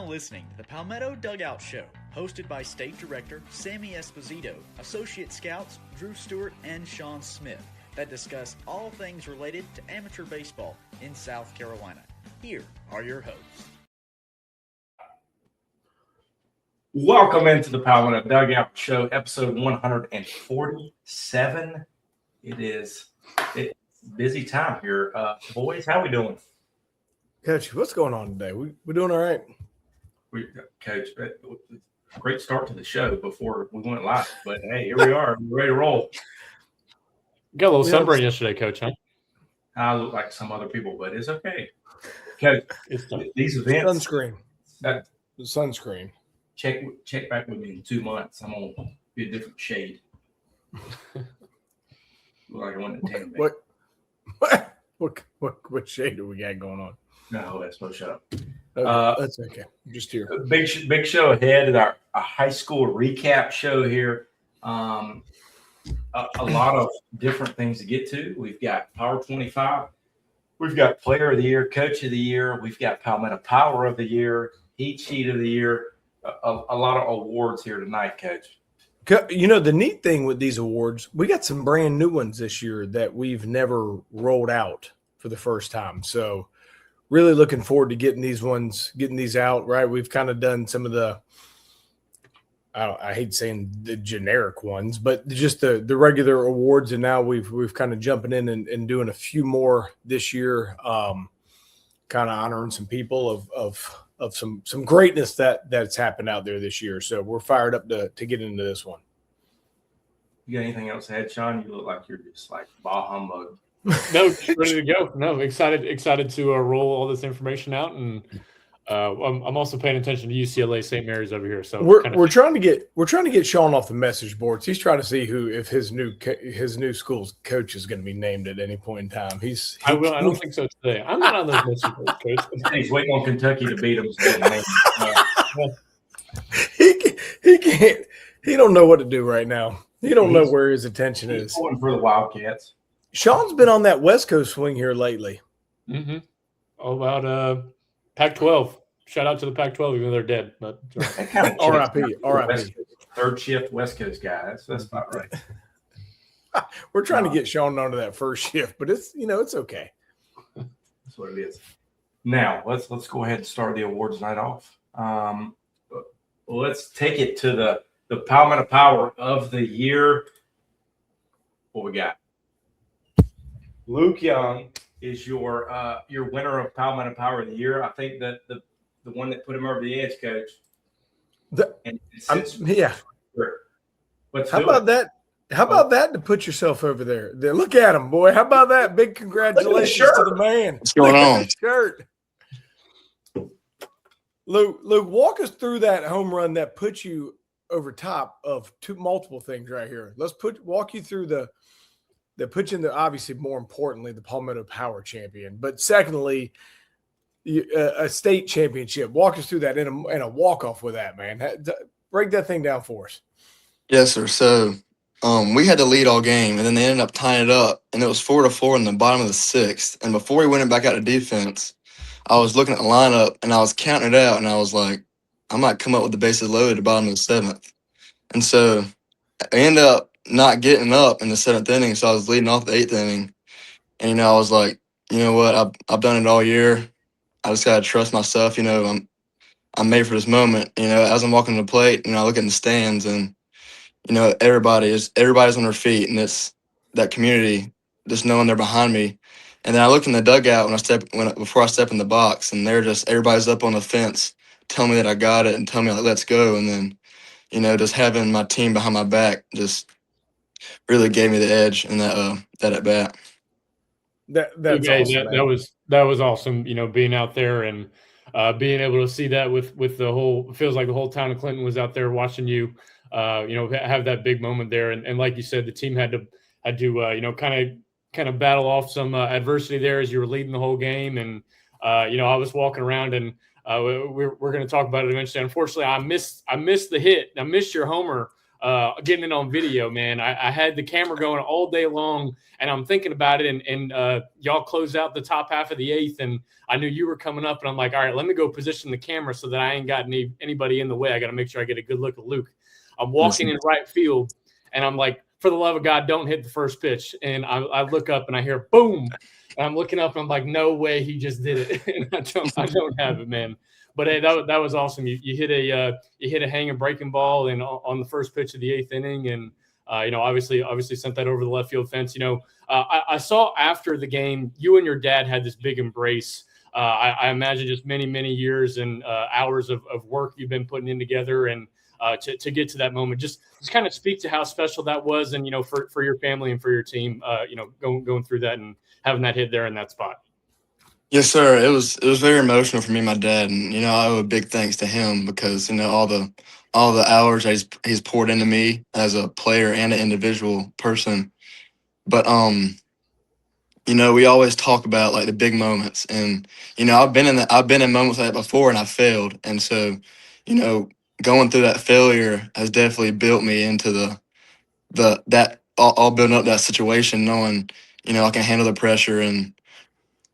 now listening to the Palmetto Dugout Show, hosted by State Director Sammy Esposito, Associate Scouts Drew Stewart and Sean Smith, that discuss all things related to amateur baseball in South Carolina. Here are your hosts. Welcome into the Palmetto Dugout Show, episode 147. It's busy time here. Boys, how we doing? Coach, what's going on today? We're doing all right. Coach, great start to the show before we went live. But, hey, here we are. We're ready to roll. Got a little sunburn yesterday, Coach, huh? I look like some other people, but it's okay. Coach, these events. Sunscreen. The sunscreen. Check back with me in 2 months. I'm going to be a different shade. Look like I went to tan. What shade do we got going on? No, that's no shut up. That's okay. I'm just here. Big show ahead at our high school recap show here. A lot of different things to get to. We've got Power 25. We've got Player of the Year, Coach of the Year. We've got Palmetto Power of the Year, Heat Sheet of the Year. A lot of awards here tonight, Coach. You know, the neat thing with these awards, we got some brand new ones this year that we've never rolled out for the first time. So really looking forward to getting these out, right? We've kind of done some of the, I hate saying the generic ones, but just the regular awards. And now we've kind of jumping in and doing a few more this year, kind of honoring some people of some greatness that's happened out there this year. So we're fired up to get into this one. You got anything else to add, Sean? You look like you're just like bah humbug. No, just ready to go. No, excited to roll all this information out, and I'm also paying attention to UCLA St. Mary's over here. So we're trying to get Sean off the message boards. He's trying to see if his new school's coach is going to be named at any point in time. I don't think so today. I'm not on those message boards, Coach. He's waiting on Kentucky to beat him. He can't. He don't know what to do right now. He don't know where his attention is. He's going for the Wildcats. Sean's been on that West Coast swing here lately. Mm-hmm. All about Pac-12. Shout out to the Pac-12, even though they're dead. But R.I.P. Third shift West Coast guy. That's about right. We're trying to get Sean onto that first shift, but it's okay. That's what it is. Now let's go ahead and start the awards night off. Let's take it to the Palmetto Power of the Year. What we got? Luke Young is your winner of Palmetto Power of the Year. I think that the one that put him over the edge, Coach. How about that? How about that to put yourself over there? Look at him, boy. How about that? Big congratulations to the man. What's going on? Shirt. Luke, walk us through that home run that puts you over top of multiple things right here. Let's walk you through that puts you in obviously more importantly, the Palmetto Power champion. But secondly, a state championship. Walk us through that in a walk-off with that, man. Break that thing down for us. Yes, sir. So we had to lead all game, and then they ended up tying it up, and it was 4-4 in the bottom of the sixth. And before we went back out to defense, I was looking at the lineup, and I was counting it out, and I was like, I might come up with the bases loaded at the bottom of the seventh. And so I ended up not getting up in the seventh inning, so I was leading off the eighth inning. And, I was like, you know what, I've done it all year. I just got to trust myself. I'm made for this moment. As I'm walking to the plate, I look in the stands and, everybody's on their feet, and it's that community, just knowing they're behind me. And then I look in the dugout before I step in the box, and everybody's up on the fence telling me that I got it and telling me, like, let's go. And then, just having my team behind my back just really gave me the edge in that at bat. That's awesome, that was awesome. Being out there and being able to see that with the whole, it feels like the whole town of Clinton was out there watching you, have that big moment there. And like you said, the team had to kind of battle off some adversity there as you were leading the whole game. And I was walking around, and we're going to talk about it eventually. Unfortunately, I missed the hit. I missed your homer getting it on video, man. I had the camera going all day long, and I'm thinking about it. And y'all closed out the top half of the 8th, and I knew you were coming up, and I'm like, all right, let me go position the camera so that I ain't got anybody in the way. I got to make sure I get a good look at Luke. I'm walking in right field, and I'm like, for the love of God, don't hit the first pitch. And I look up and I hear boom. And I'm looking up and I'm like, no way, he just did it. And I don't have it, man. But hey, that was awesome. You hit a hanging breaking ball and on the first pitch of the 8th inning, and obviously sent that over the left field fence. I saw after the game, you and your dad had this big embrace. I imagine just many years and hours of work you've been putting in together, and to get to that moment. Just kind of speak to how special that was, and for your family and for your team, going through that and having that hit there in that spot. Yes, sir. It was very emotional for me and my dad, and I owe a big thanks to him because all the hours he's poured into me as a player and an individual person. But we always talk about like the big moments, and I've been in moments like that before, and I failed, and so going through that failure has definitely built me into that all building up that situation, knowing I can handle the pressure, and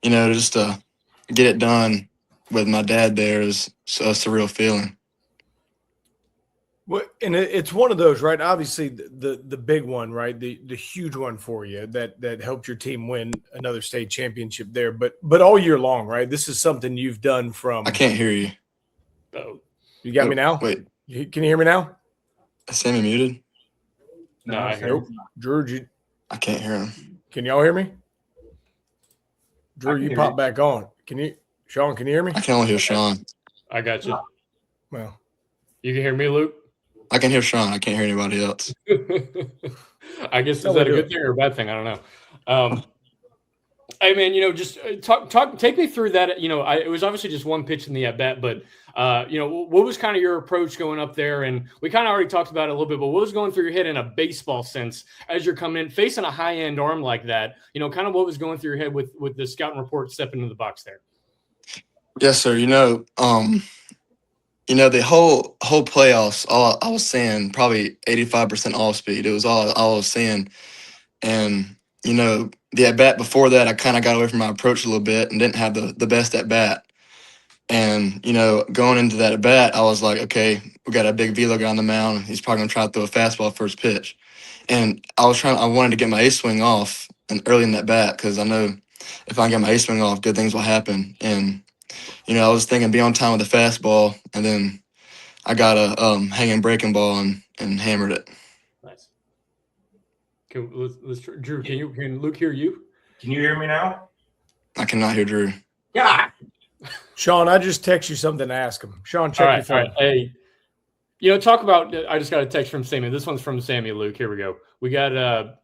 just to get it done with my dad there is a surreal feeling. Well, and it's one of those, right? Obviously, the big one, right? The huge one for you that helped your team win another state championship there. But all year long, right? This is something you've done from. I can't hear you. Oh, you got me now? Wait, can you hear me now? Is Sammy muted? No, I hear. Nope. Drew, I can't hear him. Can y'all hear me? Drew, you pop back on. Sean, can you hear me? I can only hear Sean. I got you. Well, you can hear me, Luke? I can hear Sean. I can't hear anybody else. I guess, is that a good thing or a bad thing? I don't know. Hey, man, just take me through that. It was obviously just one pitch in the at-bat, but, what was kind of your approach going up there? And we kind of already talked about it a little bit, but what was going through your head in a baseball sense as you're coming in, facing a high-end arm like that? Kind of what was going through your head with the scouting report stepping into the box there? Yes, sir. The whole playoffs, all I was seeing probably 85% off speed. It was all I was seeing. And, the at-bat before that, I kind of got away from my approach a little bit and didn't have the best at-bat. And, going into that at-bat, I was like, okay, we got a big velo guy on the mound. He's probably going to try to throw a fastball first pitch. And I wanted to get my ace swing off and early in that bat because I know if I can get my ace swing off, good things will happen. And, I was thinking be on time with the fastball, and then I got a hanging breaking ball and hammered it. Nice. Let's Drew, can Luke hear you? Can you hear me now? I cannot hear Drew. Yeah. Sean, I just text you something to ask him. Sean, check your phone. All right. Hey, talk about. I just got a text from Sammy. This one's from Sammy. Luke, here we go. We got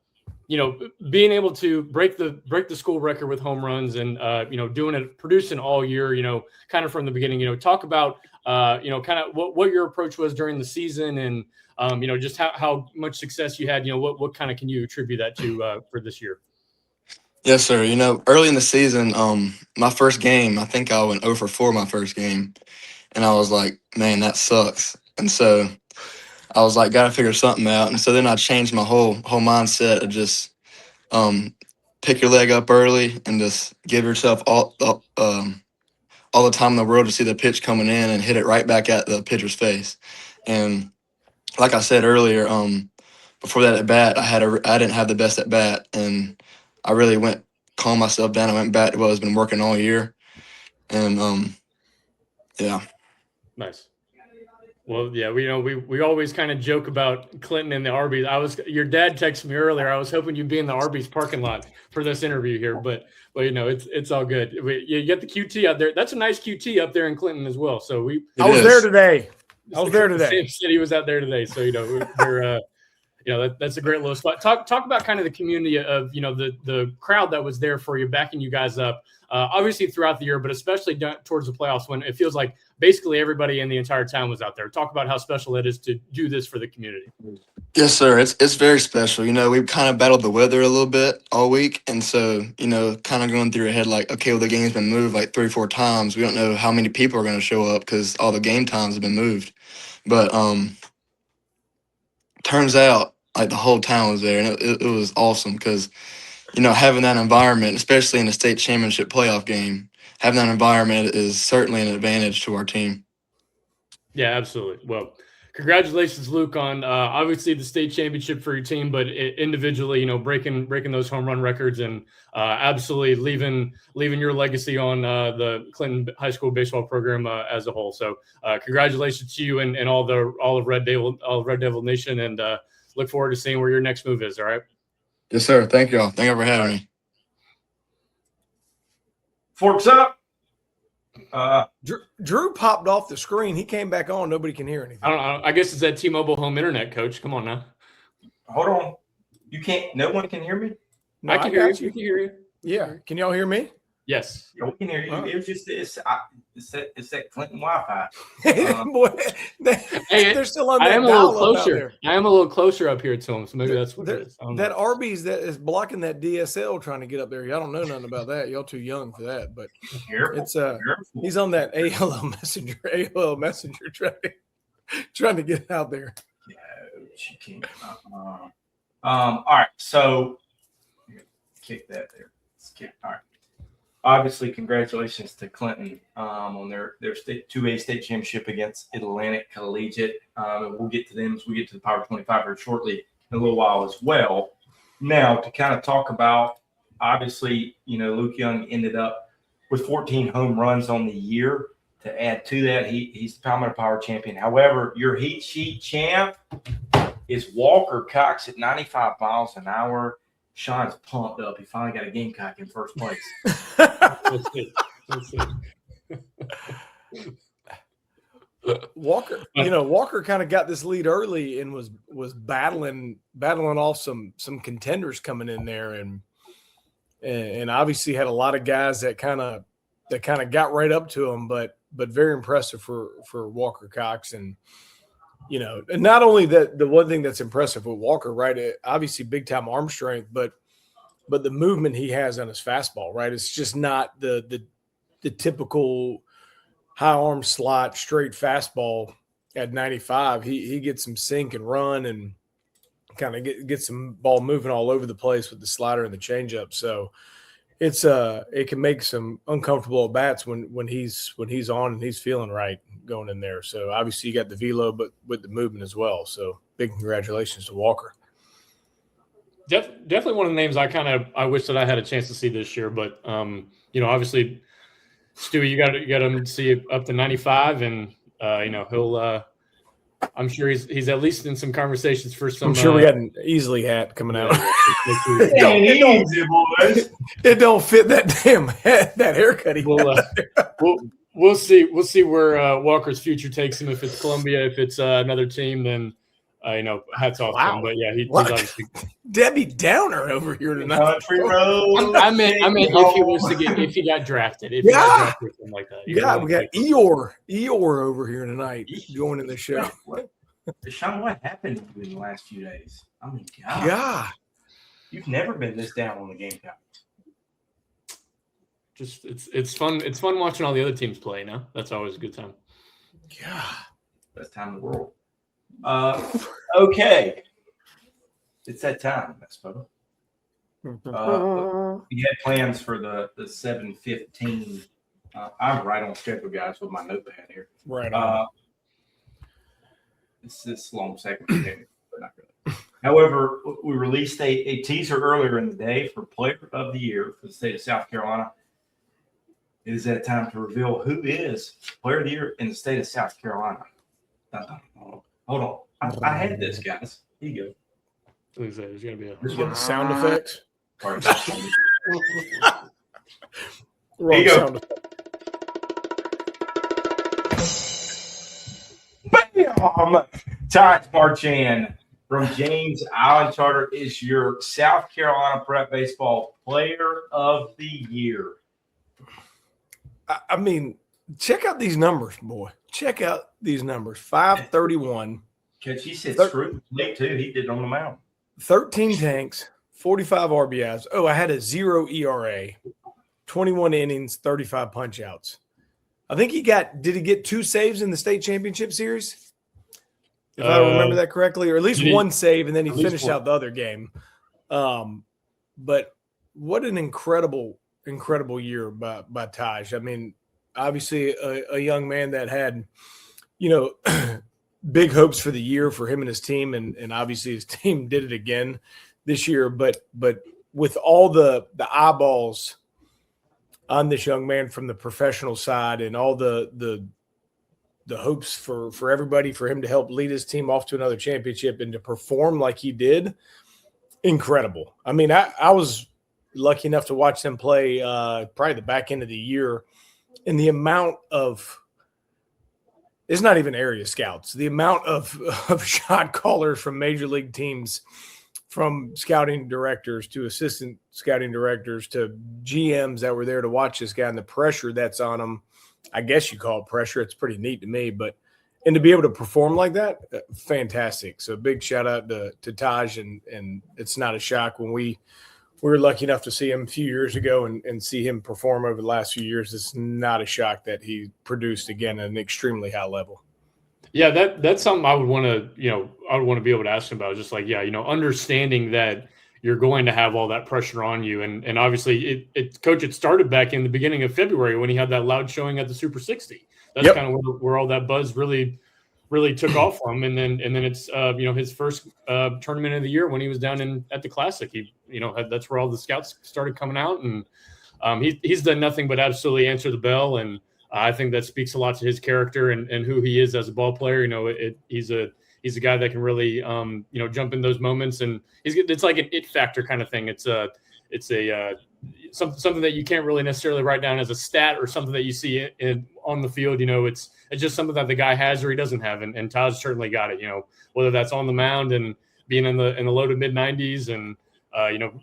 being able to break the school record with home runs and doing it, producing all year. Kind of from the beginning. Talk about kind of what your approach was during the season and just how much success you had. What kind of can you attribute that to for this year? Yes, sir. Early in the season, my first game, I think I went 0 for 4 my first game. And I was like, man, that sucks. And so I was like, got to figure something out. And so then I changed my whole mindset of just pick your leg up early and just give yourself all the time in the world to see the pitch coming in and hit it right back at the pitcher's face. And like I said earlier, before that at bat, I didn't have the best at bat, and I really calmed myself down. I went back to what I've been working all year, and yeah. Nice. Well, yeah, we always kind of joke about Clinton and the Arby's. Your dad texted me earlier. I was hoping you'd be in the Arby's parking lot for this interview here, but it's all good. You get the QT out there. That's a nice QT up there in Clinton as well. So I was there today. Sam said he was out there today. So we're that's a great little spot. Talk about kind of the community of the crowd that was there for you, backing you guys up. Obviously throughout the year, but especially towards the playoffs when it feels like basically everybody in the entire town was out there. Talk about how special it is to do this for the community. Yes, sir. It's very special. We've kind of battled the weather a little bit all week. And so, kind of going through your head like, okay, well, the game's been moved like 3 or 4 times. We don't know how many people are going to show up because all the game times have been moved. But turns out like the whole town was there, and it was awesome because having that environment, especially in a state championship playoff game, having that environment is certainly an advantage to our team. Yeah, absolutely. Well, congratulations, Luke, on obviously the state championship for your team, but individually, breaking those home run records and absolutely leaving your legacy on the Clinton High School baseball program as a whole. So, congratulations to you and all of Red Devil Nation, and look forward to seeing where your next move is. All right. Yes, sir. Thank y'all. Thank you for having me. Forks up. Drew popped off the screen. He came back on. Nobody can hear anything. I guess it's that T-Mobile home internet, Coach. Come on now. Hold on. You can't. No one can hear me. No, I can hear you. We can hear you. Yeah. Can y'all hear me? Yes. Yeah, we can hear you. It was just this. It's that Clinton Wi-Fi. Boy, they're still on that. I am a little closer. I am a little closer up here to them, so maybe that's what it is. That Arby's that is blocking that DSL trying to get up there. Y'all don't know nothing about that. Y'all too young for that. But it's he's on that AOL Messenger trying to get out there. No, she can't. All right, so kick that there. All right. Obviously, congratulations to Clinton on their 2A state championship against Atlantic Collegiate. And we'll get to them as we get to the Power 25 here shortly in a little while as well. Now, to kind of talk about, obviously, Luke Young ended up with 14 home runs on the year. To add to that, he's the Palmetto Power champion. However, your heat sheet champ is Walker Cox at 95 miles an hour. Sean's pumped up. He finally got a Gamecock in first place. Let's see. Walker kind of got this lead early and was battling off some contenders coming in there, and obviously had a lot of guys that kind of got right up to him, but very impressive for Walker Cox. And and not only that, the one thing that's impressive with Walker, right? Obviously, big time arm strength, but the movement he has on his fastball, right? It's just not the typical high arm slot straight fastball at 95. He gets some sink and run and kind of get some ball moving all over the place with the slider and the changeup. So it can make some uncomfortable at bats when he's on and he's feeling right going in there. So obviously you got the velo, but with the movement as well. So big congratulations to Walker. Definitely one of the names I wish that I had a chance to see this year, but obviously, Stewie, you got him to see up to 95, and he'll. I'm sure he's at least in some conversations for some. I'm sure we got an Easley hat coming out. It don't fit that damn hat, that haircut. We'll see. We'll see where Walker's future takes him. If it's Columbia, if it's another team, then hats off to him. But yeah, he's obviously Debbie Downer over here tonight. Country road. I meant if he got drafted. If he got drafted, something like that. We got Eeyore over here tonight going in the show. Sean, what happened to you in the last few days? I mean, God. You've never been this down on the Gamecock. Just it's fun. It's fun watching all the other teams play. No, that's always a good time. Yeah, best time in the world. Okay, it's that time, I suppose. We had plans for the 7:15. I'm right on schedule, guys, with my notepad here. Right on. It's this long segment, but not really. However, we released a teaser earlier in the day for Player of the Year for the state of South Carolina. It is that time to reveal who is Player of the Year in the state of South Carolina. Hold on. I had this, guys. Here you go. There's going to be a sound effects. Wrong sound effect. Bam! Ty Marchand from James Island Charter is your South Carolina Prep Baseball Player of the Year. I mean, check out these numbers, boy. Check out these numbers. 531. Because he said screw Blake too. He did it on the mound. 13 tanks, 45 RBIs. Oh, I had a 0 ERA, 21 innings, 35 punch outs. I think did he get 2 saves in the state championship series? if I remember that correctly, or at least one save, and then he finished out the other game. But what an incredible year by Taj. I mean, obviously a young man that had, big hopes for the year for him and his team, and obviously his team did it again this year. But with all the eyeballs on this young man from the professional side, and all the hopes for everybody, for him to help lead his team off to another championship and to perform like he did, incredible. I mean, I was lucky enough to watch them play probably the back end of the year, and the amount of – it's not even area scouts. The amount of shot callers from major league teams, from scouting directors to assistant scouting directors to GMs that were there to watch this guy, and the pressure that's on him. I guess you call it pressure. It's pretty neat to me, and to be able to perform like that, fantastic. So big shout out to Taj, and it's not a shock when we were lucky enough to see him a few years ago and see him perform over the last few years. It's not a shock that he produced again at an extremely high level. Yeah, that's something I would want to be able to ask him about. Just like, understanding that you're going to have all that pressure on you. And obviously Coach, it started back in the beginning of February when he had that loud showing at the Super 60. That's kind of where all that buzz really took off from. And then it's, his first tournament of the year when he was down at the Classic. He, that's where all the scouts started coming out. And he's done nothing but absolutely answer the bell. And I think that speaks a lot to his character and who he is as a ball player. He's a guy that can really, jump in those moments, and it's like an it factor kind of thing. It's something that you can't really necessarily write down as a stat or something that you see on the field. It's just something that the guy has or he doesn't have, and Taj certainly got it. Whether that's on the mound and being in the low to mid 90s, and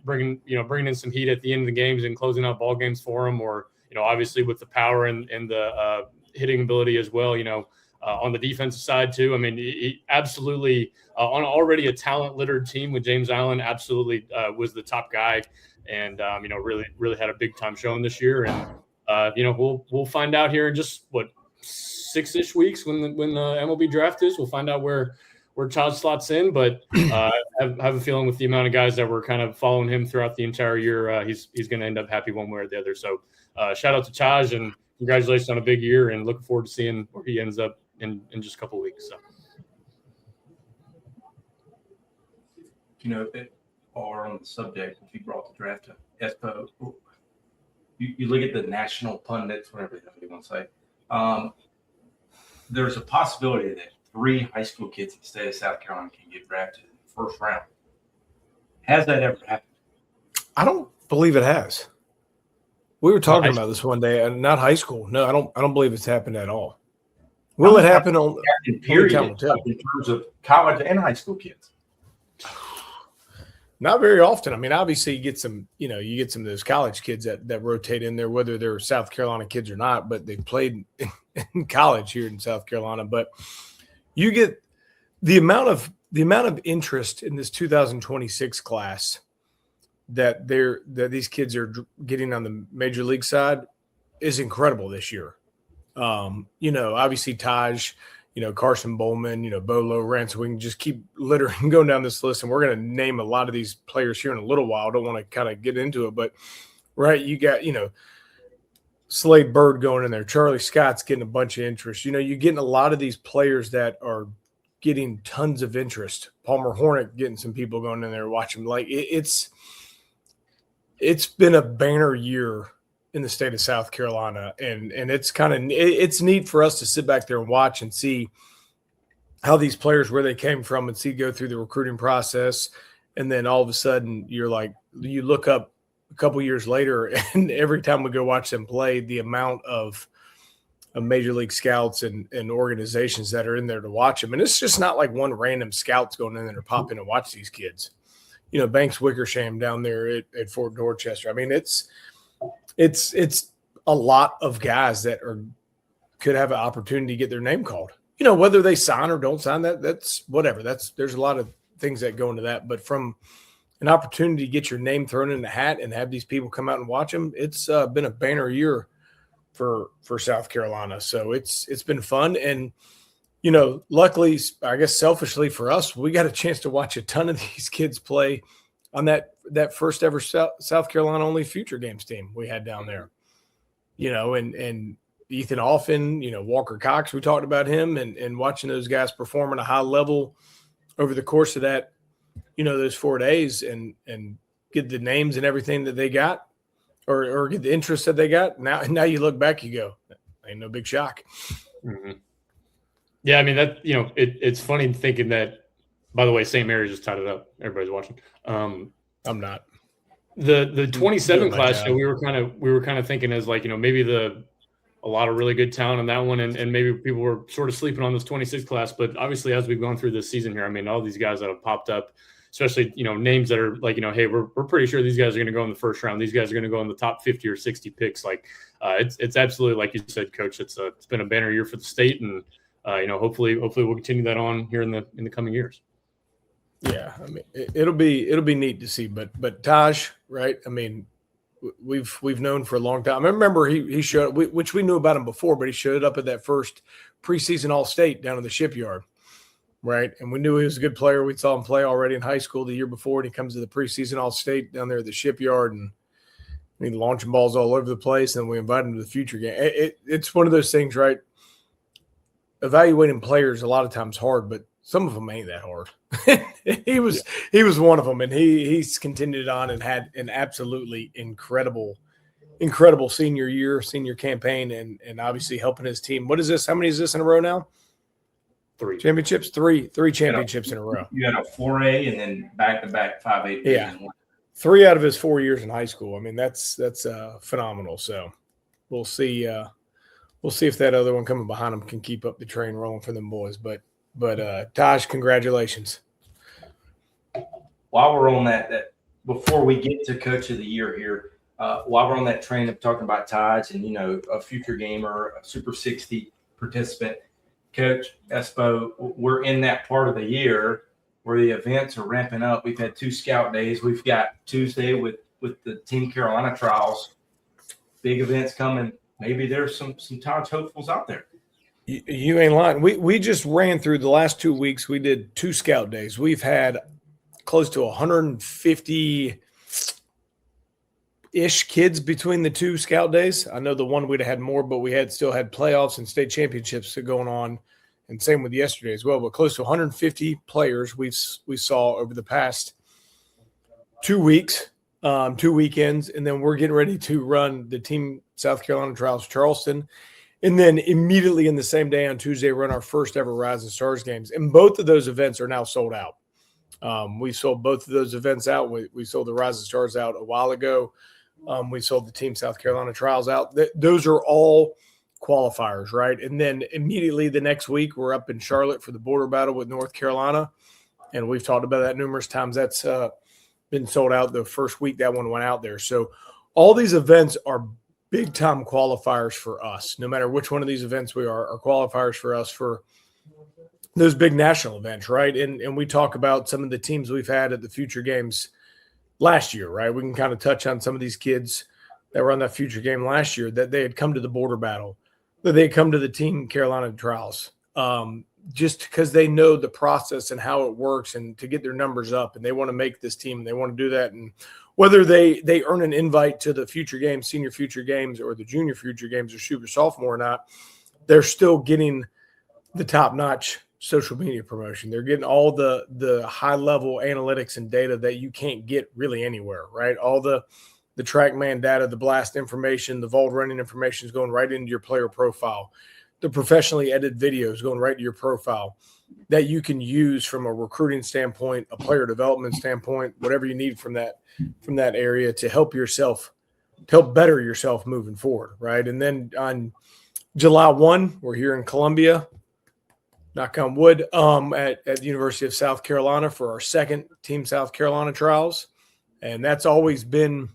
bringing in some heat at the end of the games and closing out ball games for him, or obviously with the power and the hitting ability as well. On the defensive side too. I mean, he absolutely on already a talent littered team with James Allen, absolutely was the top guy, and really had a big time showing this year. And we'll find out here in just 6-ish weeks when the MLB draft is. We'll find out where Taj slots in, but I have a feeling with the amount of guys that were kind of following him throughout the entire year, he's going to end up happy one way or the other. So shout out to Taj, and congratulations on a big year, and looking forward to seeing where he ends up in just a couple of weeks. So. Or on the subject, if you brought the draft to Espo, you look at the national pundits, whatever you want to say. There's a possibility that 3 high school kids in the state of South Carolina can get drafted in the first round. Has that ever happened? I don't believe it has. We were talking about this one day, and not high school. No, I don't believe it's happened at all. Will it happen on period in terms of college and high school kids? Not very often. I mean, obviously you get some of those college kids that rotate in there, whether they're South Carolina kids or not, but they played in college here in South Carolina. But you get the amount of interest in this 2026 class that these kids are getting on the major league side is incredible this year. Obviously Taj, Carson Bowman, Bolo, Rance. We can just keep littering going down this list, and we're going to name a lot of these players here in a little while. I don't want to kind of get into it, but right, you got Slade Bird going in there. Charlie Scott's getting a bunch of interest. You're getting a lot of these players that are getting tons of interest. Palmer Hornick getting some people going in there watching. Like it's been a banner year in the state of South Carolina. And it's neat for us to sit back there and watch and see how these players, where they came from, and see go through the recruiting process. And then all of a sudden you look up a couple years later, and every time we go watch them play, the amount of major league scouts and organizations that are in there to watch them. And it's just not like one random scout's going in there to pop in and watch these kids. Banks Wickersham down there at Fort Dorchester. I mean, it's a lot of guys that could have an opportunity to get their name called. Whether they sign or don't sign, that's whatever. There's a lot of things that go into that. But from an opportunity to get your name thrown in the hat and have these people come out and watch them, it's been a banner year for South Carolina. So it's been fun. And luckily, I guess selfishly for us, we got a chance to watch a ton of these kids play on that first ever South Carolina only future games team we had down there. And Ethan Alfin, Walker Cox, we talked about him and watching those guys perform at a high level over the course of that, those 4 days and get the names and everything that they got or get the interest that they got. Now you look back, you go, ain't no big shock. Mm-hmm. Yeah, I mean, that, it's funny thinking that, by the way, St. Mary's just tied it up. Everybody's watching. I'm not. The 27 class, we were kind of thinking as like, maybe a lot of really good talent in that one, and maybe people were sort of sleeping on this 26 class. But obviously, as we've gone through this season here, I mean, all these guys that have popped up, especially names that are like, hey, we're pretty sure these guys are going to go in the first round. These guys are going to go in the top 50 or 60 picks. Like, it's absolutely, like you said, Coach. It's been a banner year for the state, and hopefully we'll continue that on here in the coming years. Yeah, I mean, it'll be neat to see. But Taj, right? I mean, we've known for a long time. I remember he showed up, which we knew about him before, but he showed up at that first preseason All-State down in the Shipyard, right? And we knew he was a good player. We saw him play already in high school the year before, and he comes to the preseason All-State down there at the Shipyard, and launching balls all over the place. And we invited him to the future game. It's one of those things, right? Evaluating players a lot of times hard, but some of them ain't that hard. He was one of them, and he's continued on and had an absolutely incredible senior campaign, and obviously helping his team. What is this? How many is this in a row now? 3 championships. Three championships in a row. You had a 4A and then back-to-back 5A. Yeah, 3 out of his 4 years in high school. I mean, that's phenomenal. So we'll see. We'll see if that other one coming behind him can keep up the train rolling for them boys. But Taj, congratulations. While we're on that before we get to Coach of the Year here, while we're on that train of talking about Taj and, a future gamer, a Super 60 participant, Coach Espo, we're in that part of the year where the events are ramping up. We've had 2 scout days. We've got Tuesday with the Team Carolina trials. Big events coming. Maybe there's some Taj hopefuls out there. You ain't lying. We just ran through the last 2 weeks. We did 2 scout days. We've had close to 150-ish kids between the 2 scout days. I know the one we'd have had more, but we still had playoffs and state championships going on, and same with yesterday as well. But close to 150 players we saw over the past 2 weeks, 2 weekends, and then we're getting ready to run the Team South Carolina Trials Charleston. And then immediately in the same day on Tuesday, run our first ever Rising Stars games. And both of those events are now sold out. We sold both of those events out. We sold the Rising Stars out a while ago. We sold the Team South Carolina Trials out. Those are all qualifiers, right? And then immediately the next week, we're up in Charlotte for the border battle with North Carolina. And we've talked about that numerous times. That's been sold out the first week that one went out there. So all these events are big-time qualifiers for us. No matter which one of these events we are qualifiers for us for those big national events, right? And we talk about some of the teams we've had at the future games last year, right? We can kind of touch on some of these kids that were on that future game last year, that they had come to the border battle, that they had come to the Team Carolina Trials, just because they know the process and how it works and to get their numbers up, and they want to make this team, and they want to do that. And whether they earn an invite to the future games, senior future games, or the junior future games, or super sophomore or not, they're still getting the top-notch social media promotion. They're getting all the high-level analytics and data that you can't get really anywhere, right? All the TrackMan data, the blast information, the vault running information is going right into your player profile. The professionally edited videos going right to your profile that you can use from a recruiting standpoint, a player development standpoint, whatever you need from that area to help better yourself moving forward, right? And then on July 1, we're here in Columbia, knock on wood, at the University of South Carolina for our second Team South Carolina trials. And that's always been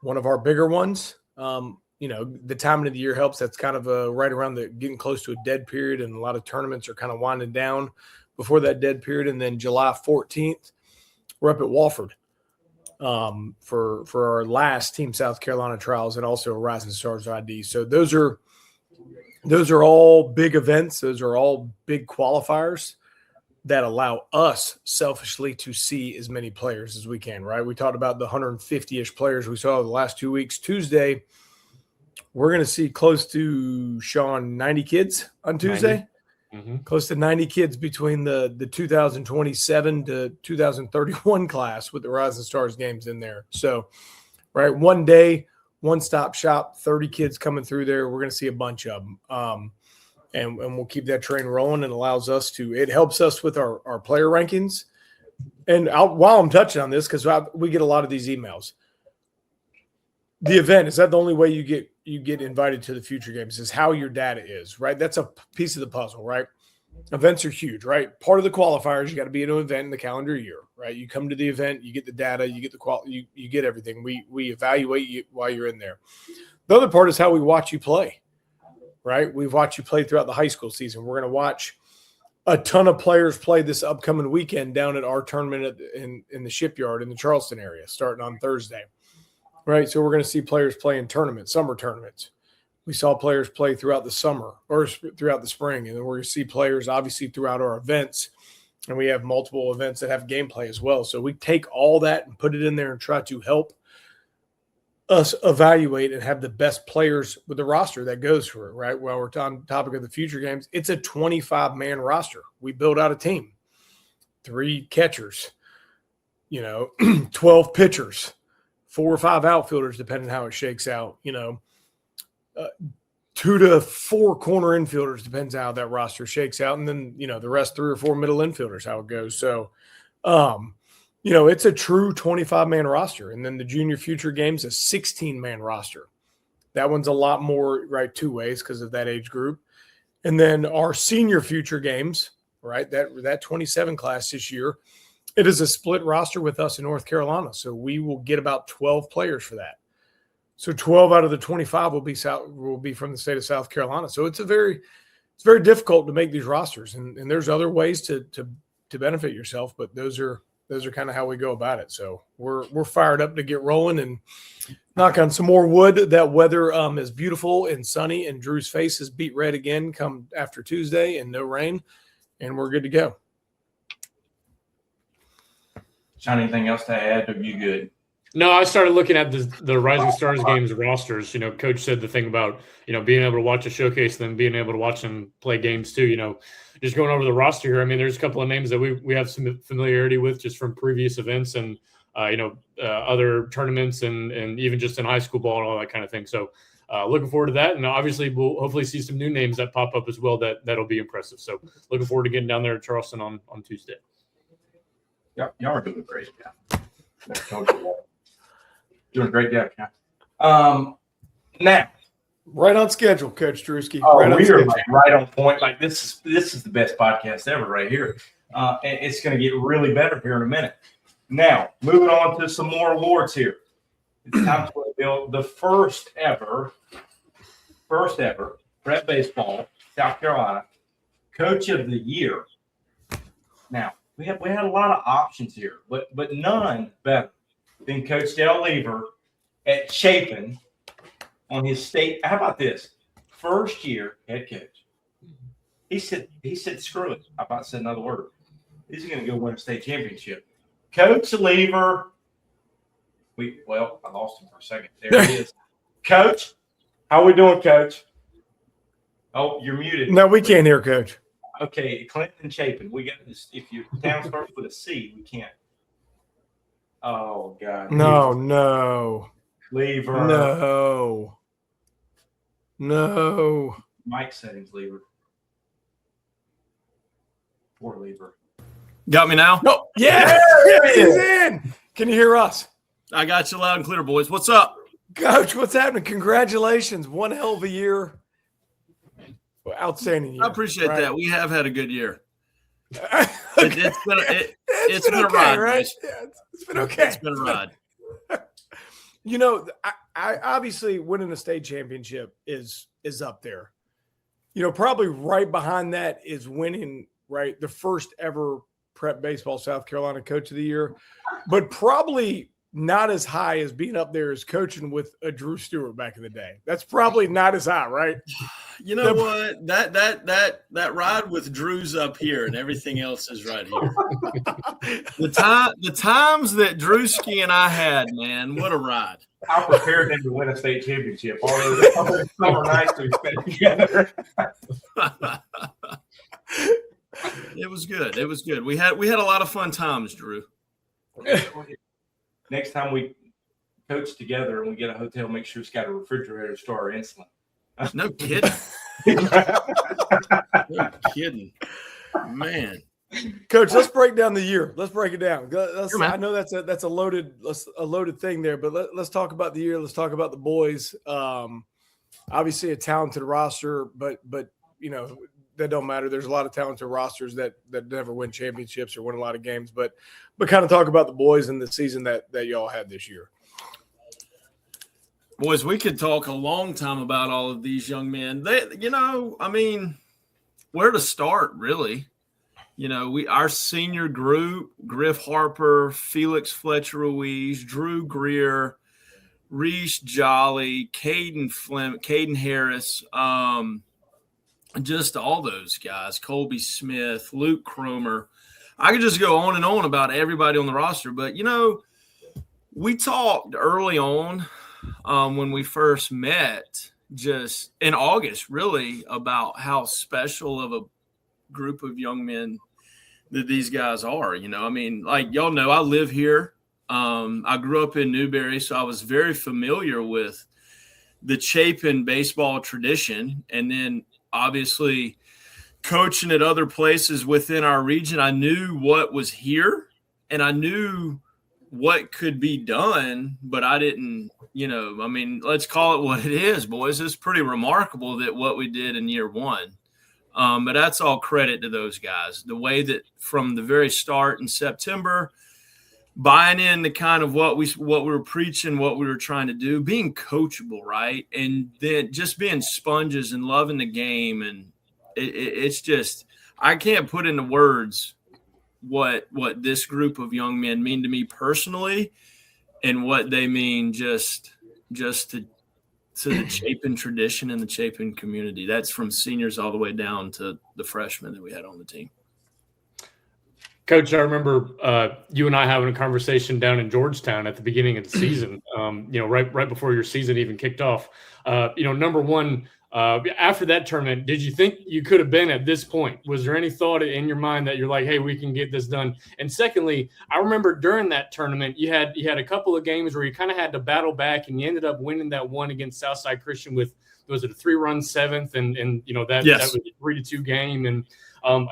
one of our bigger ones. The timing of the year helps. That's kind of right around getting close to a dead period, and a lot of tournaments are kind of winding down before that dead period. And then July 14th, we're up at Wofford for our last Team South Carolina trials, and also a Rising Stars ID. So those are Those are all big events. Those are all big qualifiers that allow us selfishly to see as many players as we can, right? We talked about the 150-ish players we saw the last 2 weeks. Tuesday, we're going to see close to, Sean, 90 kids on Tuesday. Close to 90 kids between the 2027 to 2031 class with the Rising Stars games in there. So, right, one day, one-stop shop, 30 kids coming through there. We're going to see a bunch of them. And we'll keep that train rolling. And it helps us with our player rankings. And while I'm touching on this, because we get a lot of these emails, the event, is that the only way you get invited to the future games is how your data is, right? That's a piece of the puzzle, right? Events are huge, right? Part of the qualifiers, you got to be at an event in the calendar year, right? You come to the event, you get the data, you get the you get everything. We evaluate you while you're in there. The other part is how we watch you play, right? We've watched you play throughout the high school season. We're going to watch a ton of players play this upcoming weekend down at our tournament in the Shipyard in the Charleston area, starting on Thursday, right? So we're going to see players play in tournaments, summer tournaments. We saw players play throughout the summer or throughout the spring, and then we're going to see players obviously throughout our events, and we have multiple events that have gameplay as well. So we take all that and put it in there and try to help us evaluate and have the best players with the roster that goes for it, right? While we're on the topic of the future games, it's a 25-man roster. We build out a team, 3 catchers, 12 pitchers, 4 or 5 outfielders, depending on how it shakes out, 2 to 4 corner infielders, depends how that roster shakes out. And then, the rest 3 or 4 middle infielders, how it goes. So, it's a true 25-man roster. And then the junior future games, a 16-man roster. That one's a lot more, right, 2 ways because of that age group. And then our senior future games, right, that 27 class this year, it is a split roster with us in North Carolina. So we will get about 12 players for that. So 12 out of the 25 will be from the state of South Carolina. So it's very difficult to make these rosters, and there's other ways to benefit yourself, but those are kind of how we go about it. So we're fired up to get rolling and knock on some more wood. That weather is beautiful and sunny, and Drew's face is beat red again come after Tuesday, and no rain, and we're good to go. Sean, anything else to add? Are you good? No, I started looking at the Rising Stars games rosters. Coach said the thing about, being able to watch a showcase, then being able to watch them play games too. Just going over the roster here. I mean, there's a couple of names that we have some familiarity with just from previous events and, other tournaments and even just in high school ball and all that kind of thing. So looking forward to that. And obviously we'll hopefully see some new names that pop up as well that'll be impressive. So looking forward to getting down there to Charleston on Tuesday. Y'all are doing a great job. Doing a great job, John. Now, right on schedule, Coach Drewski. We are right on point. Like this is the best podcast ever, right here. And it's going to get really better here in a minute. Now, moving on to some more awards here. It's time to reveal the first ever Prep Baseball South Carolina Coach of the Year. Now, we had a lot of options here, but none better than Coach Dale Lever at Chapin on his state. How about this? First year head coach. He said, screw it. I'm about to say another word. He's going to go win a state championship. Coach Lever. I lost him for a second. There he is. Coach, how we doing, Coach? Oh, you're muted. No, we can't hear, Coach. Okay, Clinton and Chapin. We got this. If your town starts with a C, we can't. Oh, God. No. Lever. No. Mic settings, Lever. Poor Lever. Got me now? No. Yes, he's in. Can you hear us? I got you loud and clear, boys. What's up? Coach, what's happening? Congratulations. One hell of a year. Outstanding year. I appreciate that. We have had a good year. Okay. It's been a ride, right? guys. Yeah, it's been okay. It's been a ride. I obviously winning a state championship is up there. Probably right behind that is winning, the first ever Prep Baseball South Carolina Coach of the Year. But probably not as high as being up there as coaching with a Drew Stewart back in the day. That's probably not as high, right? You know what? That ride with Drew's up here, and everything else is right here. The times that Drewski and I had, man, what a ride! I prepared them to win a state championship. All those summer nights we spent together. It was good. It was good. We had a lot of fun times, Drew. Next time we coach together and we get a hotel, make sure it's got a refrigerator to store our insulin. No kidding. No kidding. Man. Coach, let's break down the year. Let's break it down. Sure, I know that's a loaded thing there, but let's talk about the year. Let's talk about the boys. Obviously a talented roster, but you know, that don't matter. There's a lot of talented rosters that never win championships or win a lot of games, but kind of talk about the boys and the season that y'all had this year. Boys, we could talk a long time about all of these young men. They, you know, I mean, where to start, really? You know, our senior group, Griff Harper, Felix Fletcher-Ruiz, Drew Greer, Reese Jolly, Caden Harris, just all those guys, Colby Smith, Luke Cromer. I could just go on and on about everybody on the roster. But, you know, we talked early on when we first met, just in August, really, about how special of a group of young men that these guys are. You know, I mean, like y'all know, I live here. I grew up in Newberry, so I was very familiar with the Chapin baseball tradition. And then obviously coaching at other places within our region, I knew what was here and I knew what could be done, but I didn't, you know, I mean, let's call it what it is, boys. It's pretty remarkable that what we did in year one. But that's all credit to those guys. The way that from the very start in September, buying in to kind of what we were preaching, what we were trying to do, being coachable, right? And then just being sponges and loving the game. And it's just, I can't put into words what this group of young men mean to me personally and what they mean just to the Chapin tradition and the Chapin community. That's from seniors all the way down to the freshmen that we had on the team. Coach, I remember you and I having a conversation down in Georgetown at the beginning of the season, you know, right before your season even kicked off. You know, number one, after that tournament, did you think you could have been at this point? Was there any thought in your mind that you're like, hey, we can get this done? And secondly, I remember during that tournament, you had a couple of games where you kind of had to battle back and you ended up winning that one against Southside Christian with, was it a 3-run seventh? And you know, that was a 3-2 game. And,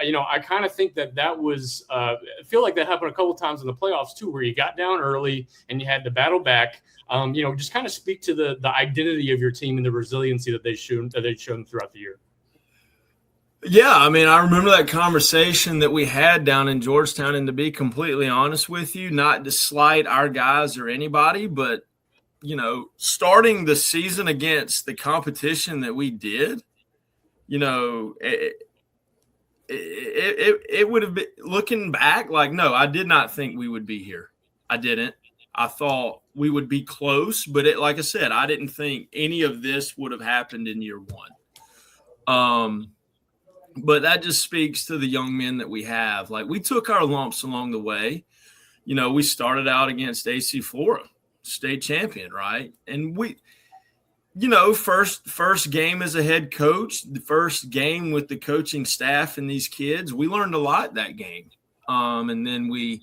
you know, I kind of think that was I feel like that happened a couple of times in the playoffs too, where you got down early and you had to battle back. You know, just kind of speak to the identity of your team and the resiliency that they've shown throughout the year. Yeah, I mean, I remember that conversation that we had down in Georgetown, and to be completely honest with you, not to slight our guys or anybody, but, you know, starting the season against the competition that we did, you know, it would have been, looking back, like, no, I did not think we would be here. I didn't. I thought we would be close, but like I said, I didn't think any of this would have happened in year one. But that just speaks to the young men that we have. Like, we took our lumps along the way. You know, we started out against AC Flora, state champion, right? And we, you know, first game as a head coach, the first game with the coaching staff and these kids, we learned a lot that game. And then we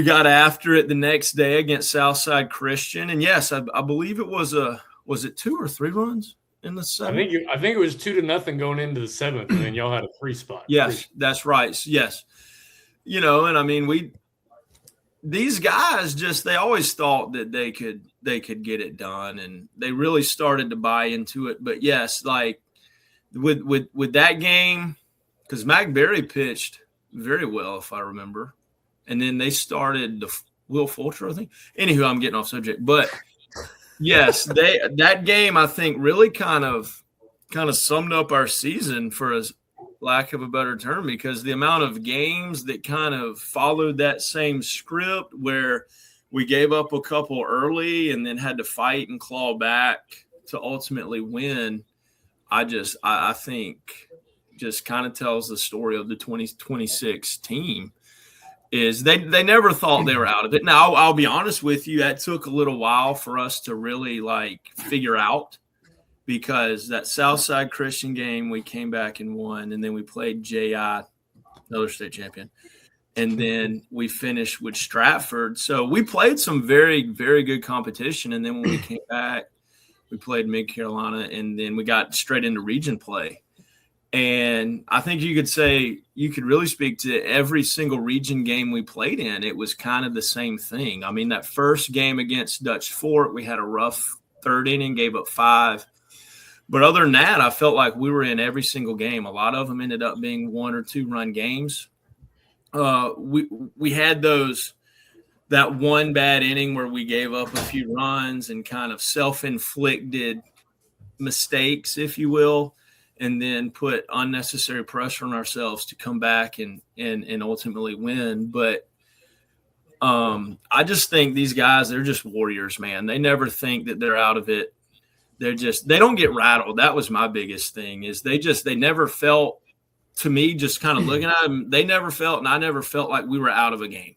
got after it the next day against Southside Christian. And yes, I believe it was it 2 or 3 runs in the seventh? I think it was 2-0 going into the seventh, and then y'all had a 3 spot. Yes, that's right. Yes. You know, and I mean, these guys they always thought that they could get it done, and they really started to buy into it. But yes, like with that game, because Mac Berry pitched very well, if I remember. And then they started the Will Fulcher, I think. Anywho, I'm getting off subject. But, yes, that game, I think, really kind of summed up our season, for a lack of a better term, because the amount of games that kind of followed that same script where we gave up a couple early and then had to fight and claw back to ultimately win. I think just kind of tells the story of the 2026 team. Is they never thought they were out of it. Now, I'll be honest with you, that took a little while for us to really figure out, because that Southside Christian game we came back and won, and then we played JI, another state champion, and then we finished with Stratford. So we played some very, very good competition, and then when we came back, we played Mid Carolina, and then we got straight into region play. And I think you could really speak to every single region game we played in. It was kind of the same thing. I mean, that first game against Dutch Fort, we had a rough third inning, gave up 5. But other than that, I felt like we were in every single game. A lot of them ended up being 1 or 2 run games. We had that one bad inning where we gave up a few runs and kind of self-inflicted mistakes, if you will, and then put unnecessary pressure on ourselves to come back and ultimately win. But I just think these guys, they're just warriors, man. They never think that they're out of it. They don't get rattled. That was my biggest thing, is they never felt, to me, just kind of looking at them, they never felt, and I never felt like we were out of a game.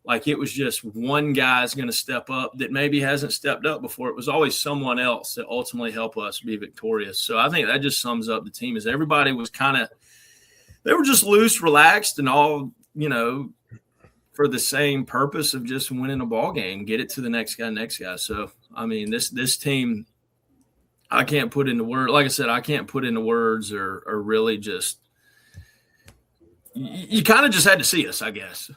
Like it was just one guy's going to step up that maybe hasn't stepped up before. It was always someone else that ultimately helped us be victorious. So I think that just sums up the team, is everybody was they were just loose, relaxed, and all, for the same purpose of just winning a ball game, get it to the next guy. So, I mean, this team, I can't put into words. Like I said, I can't put into words or really just, you kind of just had to see us, I guess.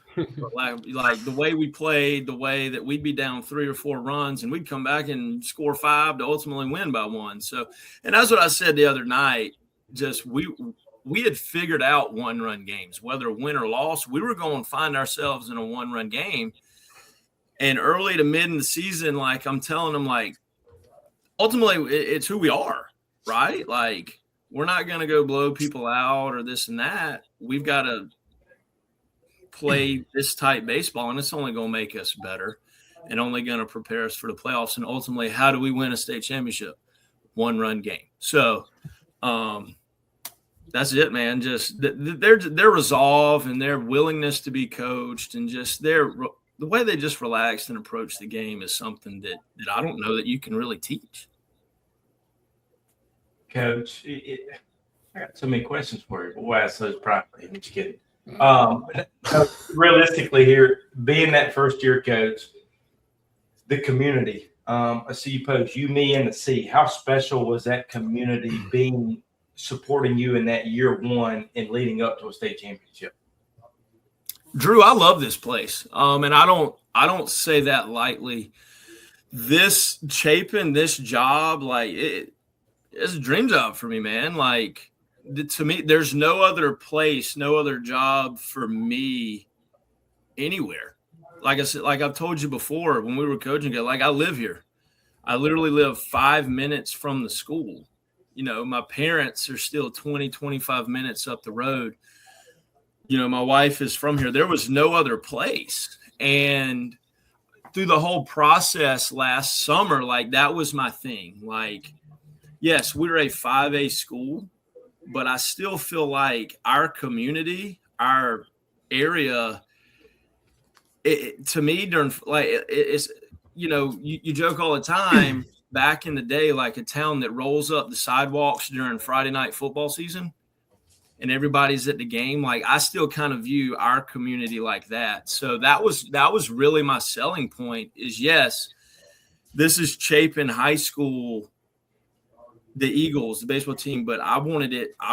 like the way we played, the way that we'd be down 3 or 4 runs and we'd come back and score 5 to ultimately win by 1. So, and that's what I said the other night. Just we had figured out 1-run games, whether win or loss. We were going to find ourselves in a 1-run game. And early to mid in the season, I'm telling them, ultimately it's who we are, right? We're not going to go blow people out or this and that. We've got to play this type baseball, and it's only going to make us better and only going to prepare us for the playoffs. And ultimately, how do we win a state championship? 1-run game. So that's it, man. Just their resolve and their willingness to be coached, and just the way they just relaxed and approached the game is something that I don't know that you can really teach. Coach, I got so many questions for you, but we'll ask those privately. I'm just kidding. Realistically here, being that first-year coach, the community, I see you post You, Me, and the Sea. How special was that community supporting you in that year 1 and leading up to a state championship? Drew, I love this place. And I don't say that lightly. This Chapin, this job, it's a dream job for me, man. To me, there's no other place, no other job for me anywhere. Like I said, like I've told you before, when we were coaching, I live here. I literally live 5 minutes from the school. My parents are still 20, 25 minutes up the road. My wife is from here. There was no other place. And through the whole process last summer, that was my thing. Yes, we're a 5A school, but I still feel like our community, our area, to me, it's, you joke all the time, back in the day, a town that rolls up the sidewalks during Friday night football season and everybody's at the game. I still kind of view our community like that. So that was really my selling point, is yes, this is Chapin High School, the Eagles, the baseball team, but I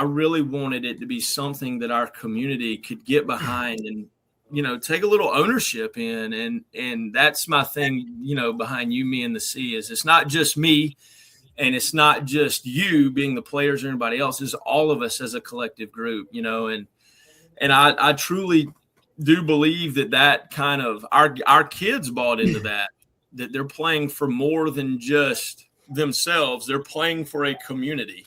really wanted it to be something that our community could get behind and, take a little ownership in. And that's my thing, behind You, Me, and the Sea, is it's not just me and it's not just you being the players or anybody else. It's all of us as a collective group, and I truly do believe that kind of our kids bought into that they're playing for more than just themselves. They're playing for a community.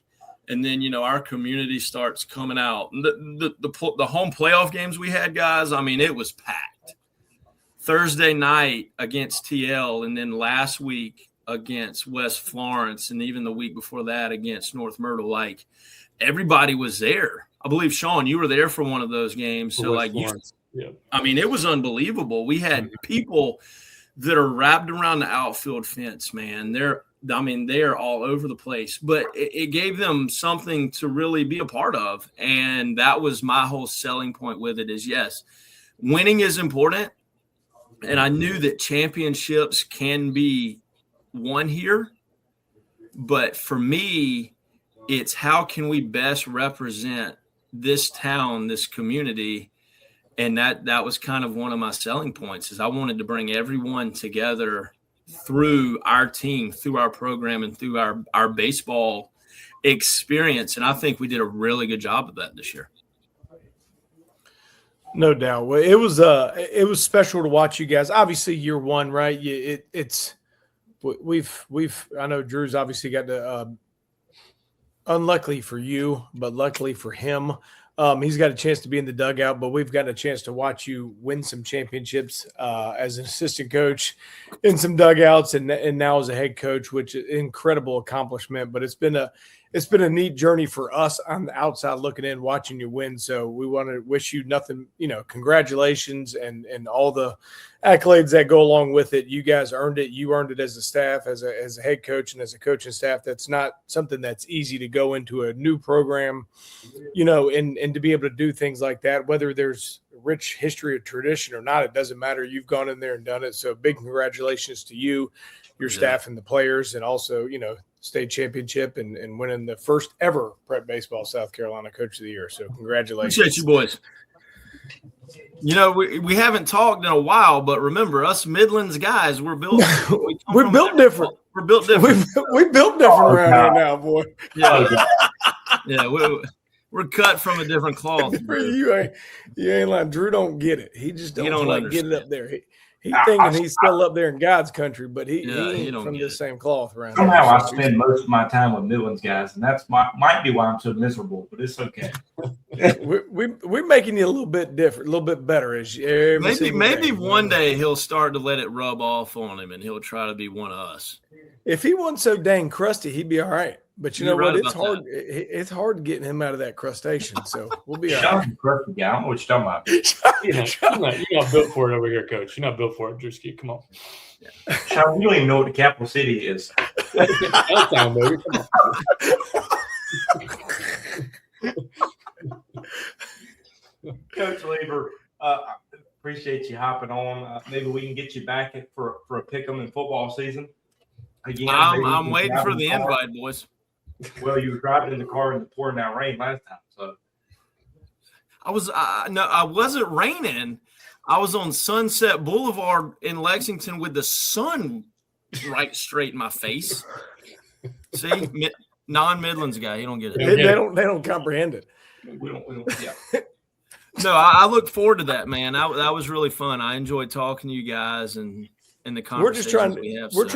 And then, our community starts coming out. The home playoff games we had, guys, I mean, it was packed. Thursday night against TL, and then last week against West Florence, and even the week before that against North Myrtle. Like, everybody was there. I believe, Sean, you were there for one of those games. So, like, I mean, it was unbelievable. We had people that are wrapped around the outfield fence, man. They are all over the place. But it gave them something to really be a part of. And that was my whole selling point with it is, yes, winning is important. And I knew that championships can be won here. But for me, it's how can we best represent this town, this community. And that was kind of one of my selling points is I wanted to bring everyone together through our team, through our program, and through our baseball experience. And I think we did a really good job of that this year. No doubt. Well, it was special to watch you guys. Obviously, year one, right? I know Drew's obviously got to unluckily for you, but luckily for him, he's got a chance to be in the dugout, but we've gotten a chance to watch you win some championships as an assistant coach in some dugouts and now as a head coach, which is an incredible accomplishment. But it's been a neat journey for us on the outside looking in, watching you win. So we want to wish you nothing, congratulations and all the accolades that go along with it. You guys earned it. You earned it as a staff, as a head coach and as a coaching staff. That's not something that's easy to go into a new program, and to be able to do things like that, whether there's rich history or tradition or not, it doesn't matter. You've gone in there and done it. So big congratulations to you, your staff and the players, and also, state championship and winning the first ever prep baseball South Carolina Coach of the Year. So congratulations. Appreciate you boys. We haven't talked in a while, but remember, us Midlands guys, we're built different. We're built different. We built different around here now, boy. Yeah, we're cut from a different cloth. You ain't like Drew. Don't get it. He just don't like get it up there. He thinking he's still up there in God's country, but he ain't from the same cloth around. Somehow I spend most of my time with Midlands guys, and that's might be why I'm so miserable, but it's okay. We're making you a little bit different, a little bit better as maybe one day he'll start to let it rub off on him, and he'll try to be one of us. If he wasn't so dang crusty, he'd be all right. But you know what? Right, it's hard. It's hard getting him out of that crustacean. So we'll be all right. Sean's a crusty guy. I don't know what you're talking about. You're not built for it over here, Coach. You're not built for it, Drewski. Come on. Sean, you don't even know what the capital city is. L-Town, baby. Coach Lieber, appreciate you hopping on. Maybe we can get you back for a pick'em in football season. Again, I'm waiting for the invite, boys. Well, you were driving in the car in the pouring down rain last time, so I wasn't raining. I was on Sunset Boulevard in Lexington with the sun right straight in my face. See, non-Midlands guy, you don't get it. They don't comprehend it. We don't. Yeah. No, I look forward to that, man. That was really fun. I enjoyed talking to you guys and the conversations we're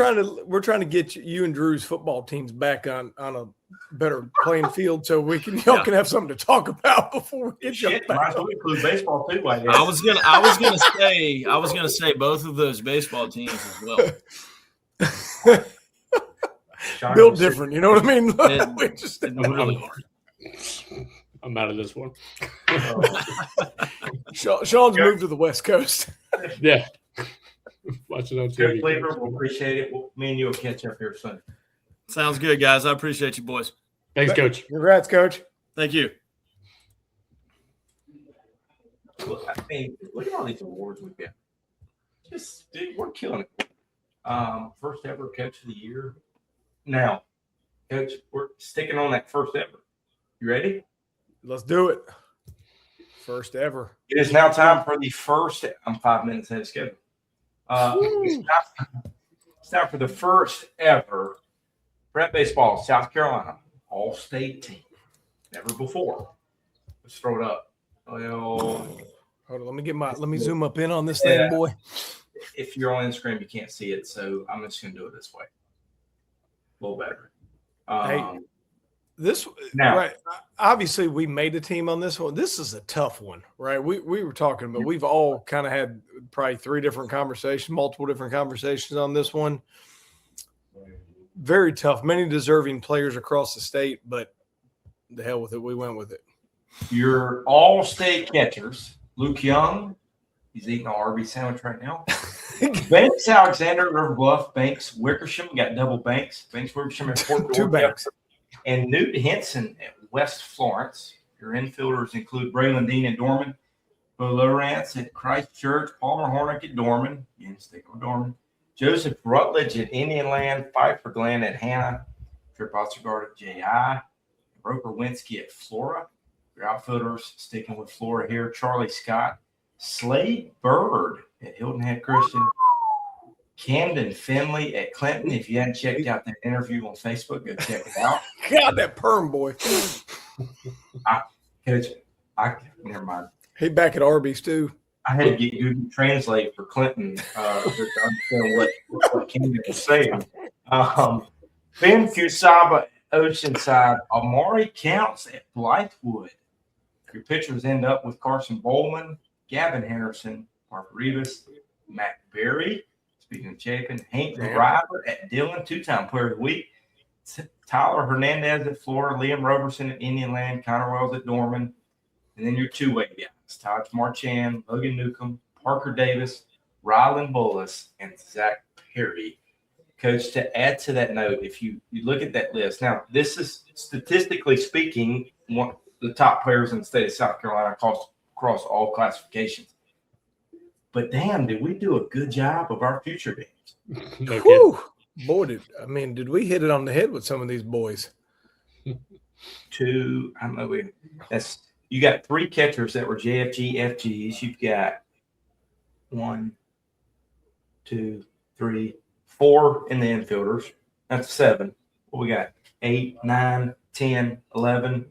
trying to get you and Drew's football teams back on a better playing field so y'all can have something to talk about before we get you back. Include baseball too, I guess. I was gonna say both of those baseball teams as well. Built different, you know what I mean? It's really hard. I'm out of this one. Sean's moved to the West Coast. Yeah. Watch it on TV. Coach Lieber, we'll appreciate it. Me and you will catch up here soon. Sounds good, guys. I appreciate you, boys. Thanks, Coach. Congrats, Coach. Thank you. Look at all these awards we've got. Dude, we're killing it. First ever Coach of the Year. Now, Coach, we're sticking on that first ever. You ready? Let's do it. First ever. It is now time for the first. I'm 5 minutes ahead of schedule. It's time for the first ever prep baseball South Carolina all-state team. Never before. Let's throw it up. Well, hold on. Let me zoom up in on this thing, boy. If you're on Instagram, you can't see it, so I'm just gonna do it this way. A little better. Hey, This Now, right. Obviously, we made a team on this one. This is a tough one, right? We were talking about. We've all kind of had probably multiple different conversations on this one. Very tough. Many deserving players across the state, but the hell with it. We went with it. your all-state catchers, Luke Young, he's eating an Arby's sandwich right now. Banks Alexander, River Bluff, Banks Wickersham, got double Banks. Banks Wickersham at Fort Two Georgia. Banks. And Newt Henson at West Florence. Your infielders include Braylon Dean at Dorman, Bo Lowrance at Christchurch, Palmer Hornick at Dorman, stick with Dorman, Joseph Rutledge at Indian Land, Pfeiffer Glenn at Hannah, Trip Ostergaard at J.I., Roper Winsky at Flora. Your outfielders sticking with Flora here, Charlie Scott, Slade Bird at Hilton Head Christian, Camden Finley at Clinton. If you hadn't checked out that interview on Facebook, go check it out. God, that perm boy. Never mind. He back at Arby's too. I had to get Google Translate for Clinton to understand what Camden was saying. Ben Kusaba, Oceanside, Amari Counts at Blythewood. Your pitchers end up with Carson Bowman, Gavin Henderson, Mark Rivas, Matt Berry. Speaking of Chapin, Hank Driver at Dillon, 2-time player of the week. Tyler Hernandez at Florida, Liam Roberson at Indian Land, Connor Wells at Dorman. And then your two-way guys, Taj Marchand, Logan Newcomb, Parker Davis, Rylan Bullis, and Zach Perry. Coach, to add to that note, if you look at that list, now this is statistically speaking one of the top players in the state of South Carolina across all classifications. But damn, did we do a good job of our future games? Whew. Boy, did we hit it on the head with some of these boys? You got 3 catchers that were JFG, FGs. You've got 1, 2, 3, 4 in the infielders. That's 7. What we got? 8, 9, 10, 11,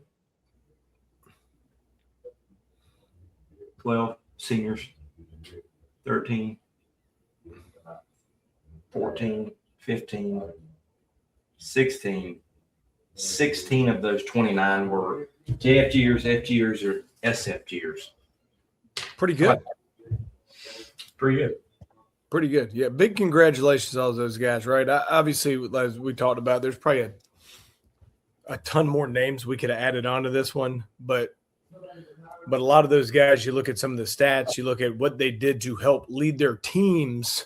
12 seniors. 13, 14, 15, 16. 16 of those 29 were JFGers, FGers, or SFGers. Pretty good. Pretty good. Pretty good. Yeah, big congratulations to all those guys, right? Obviously, as we talked about, there's probably a ton more names we could have added onto this one, but a lot of those guys, you look at some of the stats, you look at what they did to help lead their teams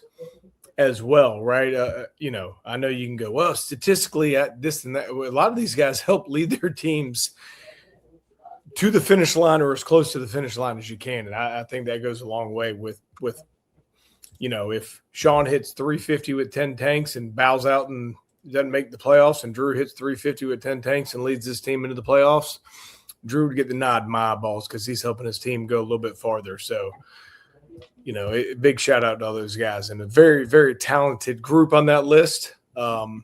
as well, right? I know you can go, well, statistically at this and that. A lot of these guys help lead their teams to the finish line or as close to the finish line as you can. And I think that goes a long way with if Sean hits 350 with 10 tanks and bows out and doesn't make the playoffs, and Drew hits 350 with 10 tanks and leads his team into the playoffs, Drew would get the nod in my eyeballs because he's helping his team go a little bit farther. So, big shout out to all those guys and a very, very talented group on that list. And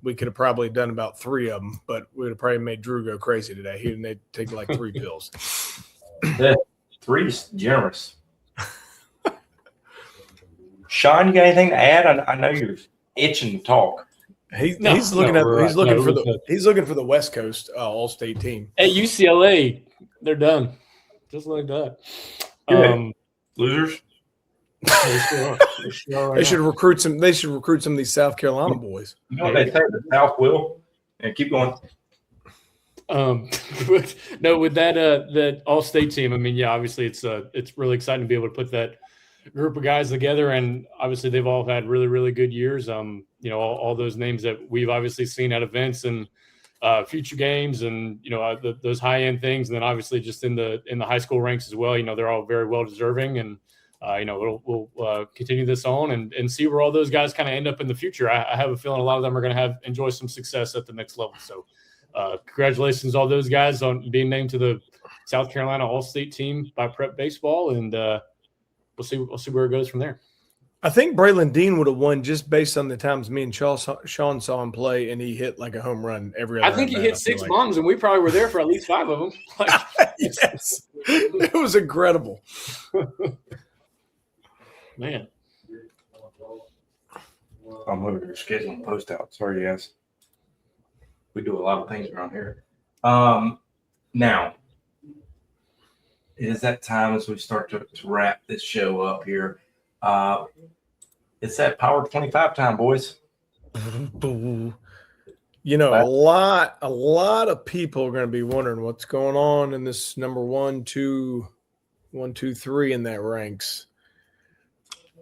we could have probably done about 3 of them, but we would have probably made Drew go crazy today. He didn't take like 3 pills. Yeah, 3's generous. Sean, you got anything to add? I know you're itching to talk. He's looking for the West Coast All-State team. At UCLA, they're done. Just like that. Losers. They should recruit some. They should recruit some of these South Carolina boys. You know what they say? The South will. And keep going. No, with that All-State team, obviously it's really exciting to be able to put that group of guys together, and obviously they've all had really, really good years. All those names that we've obviously seen at events and future games, and those high end things, and then obviously just in the high school ranks as well. They're all very well deserving, and we'll continue this on and see where all those guys kind of end up in the future. I have a feeling a lot of them are going to enjoy some success at the next level. So congratulations to all those guys on being named to the South Carolina All-State team by Prep Baseball, and we'll see where it goes from there. I think Braylon Dean would have won just based on the times me and Sean saw him play, and he hit like a home run every other. I think he hit 6 bombs, and we probably were there for at least 5 of them. Yes, it was incredible. Man, I'm over here scheduling post out. Sorry, guys. We do a lot of things around here. Now, it is that time as we start to wrap this show up here. It's that Power 25 time, boys. You know, a lot of people are going to be wondering what's going on in this number 1, 2, 3 in that ranks.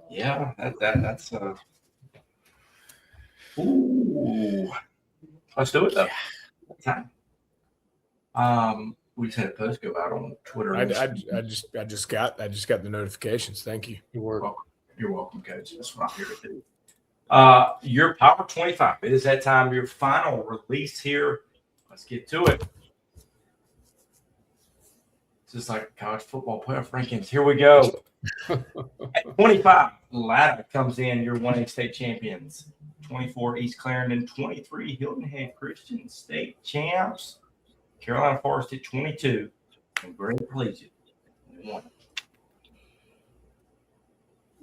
Yeah, that's ooh. Let's do it though. Time. We just had a post go out on Twitter. I just got the notifications. Thank you. You're welcome, Coach. That's what I'm here to do. Your Power 25. It is that time. Your final release here. Let's get to it. Just like college football playoff rankings. Here we go. At 25, Latta comes in. Your 1A state champions. 24, East Clarendon. 23, Hilton Head Christian state champs. Carolina Forest at 22. And Gray Collegiate at 1.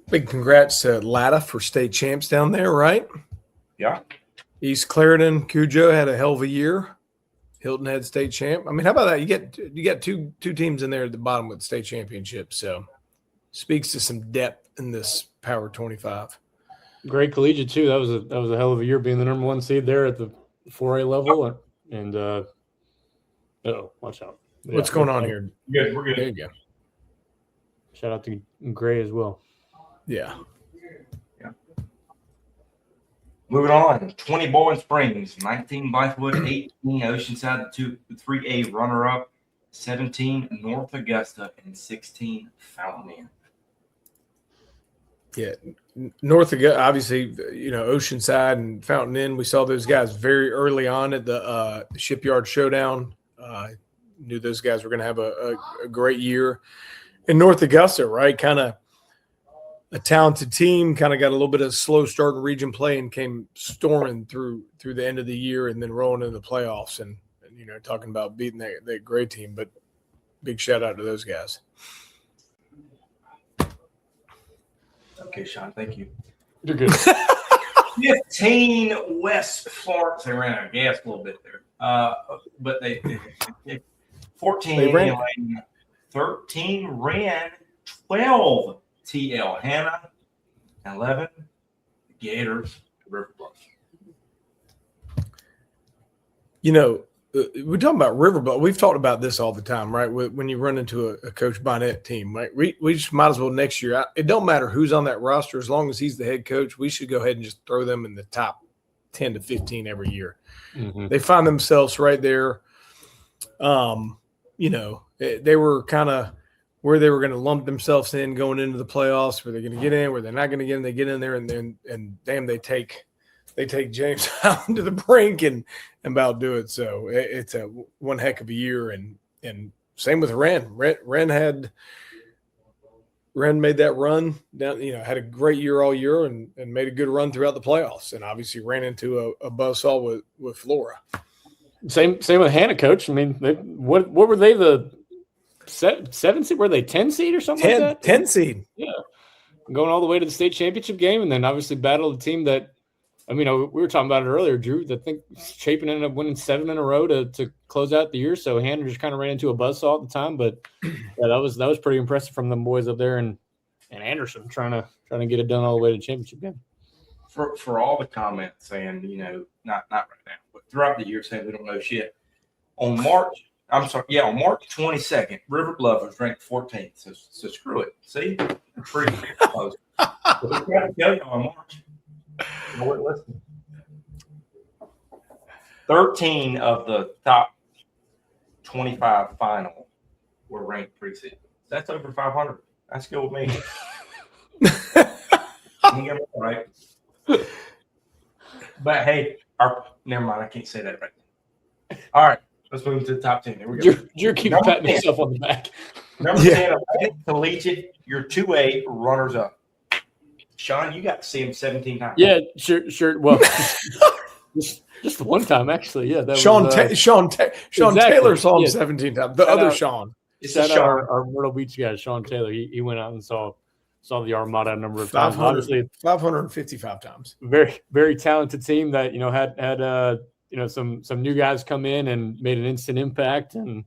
Big congrats to Latta for state champs down there, right? Yeah. East Clarendon, Cujo had a hell of a year. Hilton Head state champ. I mean, how about that? You get two teams in there at the bottom with the state championship. So speaks to some depth in this Power 25. Great collegiate too. That was a hell of a year being the number 1 seed there at the 4A level. And watch out. Yeah, what's going on here? Good. We're good. There you go. Shout out to Gray as well. Yeah. Moving on, 20 Bowling Springs, 19 Blythewood, 18 Oceanside, the 3A runner-up, 17 North Augusta, and 16 Fountain Inn. Yeah, North Augusta, obviously, Oceanside and Fountain Inn. We saw those guys very early on at the Shipyard Showdown. Knew those guys were going to have a great year. And North Augusta, right, kind of a talented team, kind of got a little bit of slow start in region play and came storming through the end of the year and then rolling into the playoffs and talking about beating that great team. But big shout out to those guys. Okay, Sean, thank you. You're good. 15 West Florence. They ran out of gas a little bit there. But they 14 They ran. 13 ran 12 TL Hannah, 11 Gators, River Bluff. We're talking about River Bluff. We've talked about this all the time, right? When you run into a Coach Bonnet team, right? We just might as well next year. It don't matter who's on that roster as long as he's the head coach. We should go ahead and just throw them in the top 10 to 15 every year. Mm-hmm. They find themselves right there. They were kind of where they were going to lump themselves in going into the playoffs, where they're going to get in, where they're not going to get in. They get in there, and damn, they take James out to the brink and about do it. So it's a one heck of a year, and same with Ren. Ren made that run down. Had a great year all year, and made a good run throughout the playoffs, and obviously ran into a buzzsaw with Flora. Same with Hannah, Coach. I mean, what were they, the 7 seed? Were they 10 seed or something like that? 10 seed. Yeah. Going all the way to the state championship game, and then obviously battled a team that, we were talking about it earlier, Drew. I think Chapin ended up winning 7 in a row to close out the year. So Hannah just kind of ran into a buzzsaw at the time, but yeah, that was pretty impressive from them boys up there, and Anderson trying to get it done all the way to the championship game. For all the comments saying, not right now, but throughout the year saying we don't know shit. On March 22nd, River Bluff was ranked 14th. So screw it. See? Pretty close. We got to tell you on March. Listen. 13 of the top 25 final were ranked preseason. That's over 500. That's good with me. You get it right. But hey, never mind. I can't say that right now. All right, let's move to the top 10. Here we go. You're keeping patting yourself on the back. Number 10, Collegiate, your 2A runners up. Sean, you got to see him 17 times. Yeah, sure. Well, just the one time, actually. Yeah, that Sean exactly. Taylor saw him 17 times. The other Sean. Shout out our Myrtle Beach guy, Sean Taylor. He went out and saw the Armada a number of times. Obviously, 555 times. Very, very talented team that had some new guys come in and made an instant impact, and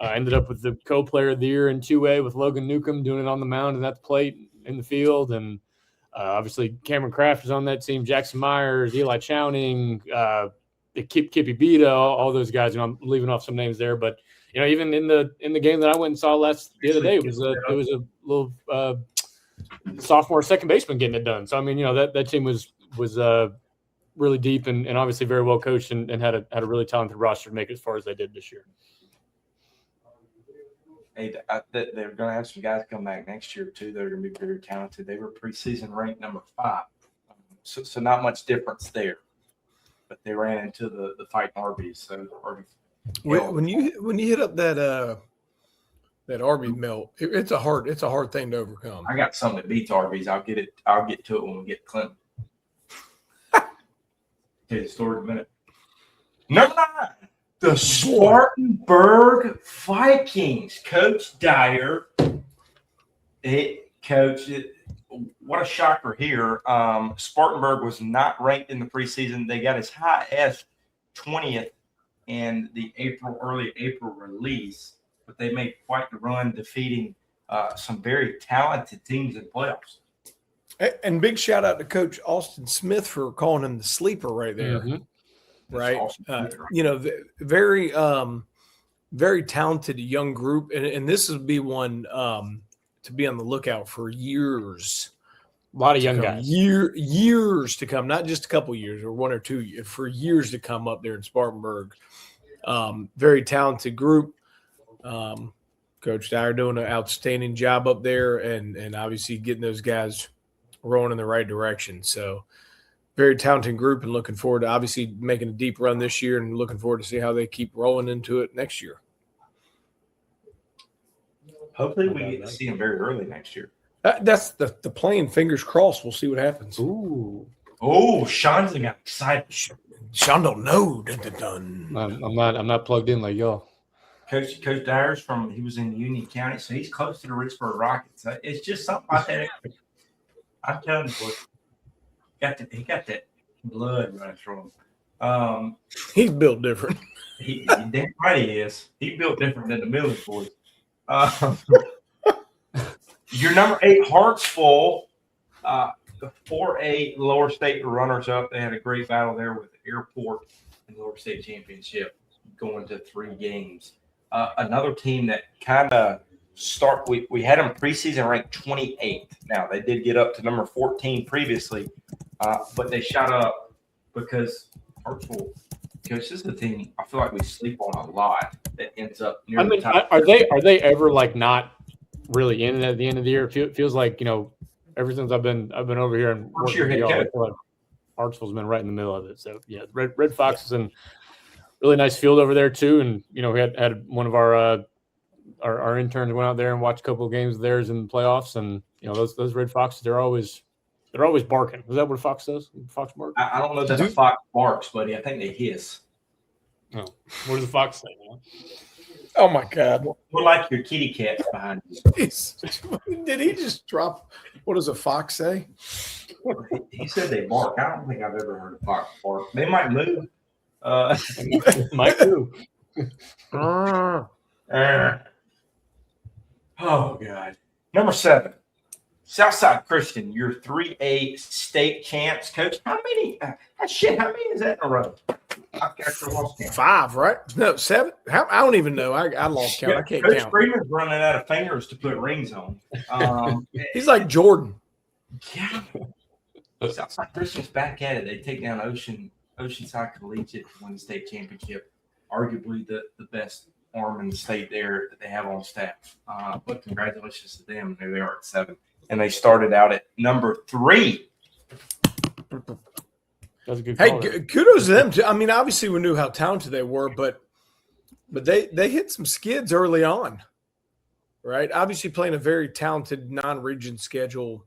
ended up with the co-player of the year in 2A with Logan Newcomb doing it on the mound and at the plate in the field. And obviously Cameron Kraft is on that team, Jackson Myers, Eli Chowning, Kippy Beta, all those guys. I'm leaving off some names there, but even in the game that I went and saw the other day, it was a little sophomore second baseman getting it done. So I mean, that team was really deep and obviously very well coached and had a really talented roster to make it as far as they did this year. Hey, they're going to have some guys come back next year too. They're going to be very talented. They were preseason ranked number 5, so not much difference there. But they ran into the fighting Arby's. So when you hit up that Arby's melt, it's a hard thing to overcome. I got something that beats Arby's. I'll get to it when we get Clinton. Tell you the story in a minute. Number 9, the Spartanburg Vikings. Coach Dyer. What a shocker here. Spartanburg was not ranked in the preseason. They got as high as 20th in the early April release, but they made quite the run, defeating some very talented teams in playoffs. And big shout out to Coach Austin Smith for calling him the sleeper right there. Mm-hmm. Right. Very, very talented young group. And this would be one to be on the lookout for years. A lot of young guys. Years to come, not just a couple years or 1 or 2, for years to come up there in Spartanburg. Very talented group. Coach Dyer doing an outstanding job up there and obviously getting those guys rolling in the right direction. So very talented group and looking forward to obviously making a deep run this year and looking forward to see how they keep rolling into it next year. Hopefully we get to see them very early next year. That's the plan. Fingers crossed. We'll see what happens. Ooh. Oh, Sean's got excited. Sean don't know. Dun. I'm not plugged in like y'all. Coach Dyer's he was in Union County, so he's close to the Richburg Rockets. It's just something about that. I'm telling you, he got that blood running through him. He's built different. He damn right he is. He built different than the Millers boys. Your number 8, Hartsville, the 4A lower state runners up. They had a great battle there with the Airport in the lower state championship, going to 3 games. Another team that kind of we had them preseason ranked 28th. Now they did get up to number 14 previously, but they shot up because Hartsville. Coach, this is the team I feel like we sleep on a lot that ends up near the top. Are they ever like not really in it at the end of the year? It feels like ever since I've been over here and working with y'all, I feel like Hartsville's been right in the middle of it. So yeah, Red Fox is in really nice field over there too. And we had one of our interns went out there and watched a couple of games of theirs in the playoffs, and those Red Foxes they're always barking. Is that what a fox does? Fox bark? I don't know that a fox barks, buddy. I think they hiss. Oh, what does the fox say? Oh my God! We're like your kitty cat behind you. Did he just drop? What does a fox say? He said they bark. I don't think I've ever heard a fox bark. They might move. Might move. Oh God! Number 7. Southside Christian, your 3A state champs, Coach. How many? How many is that in a row? I lost count. 5, right? No, 7. I don't even know. I lost count. I can't Coach count. Freeman's running out of fingers to put rings on. He's like Jordan. Yeah. Southside Christian's back at it. They take down Oceanside Collegiate to win the state championship. Arguably the best arm in the state there that they have on staff. But congratulations to them. There they are at 7. And they started out at number 3. That's a good Hey, call. kudos to them too. I mean, obviously we knew how talented they were, but they hit some skids early on, right? Obviously playing a very talented non-region schedule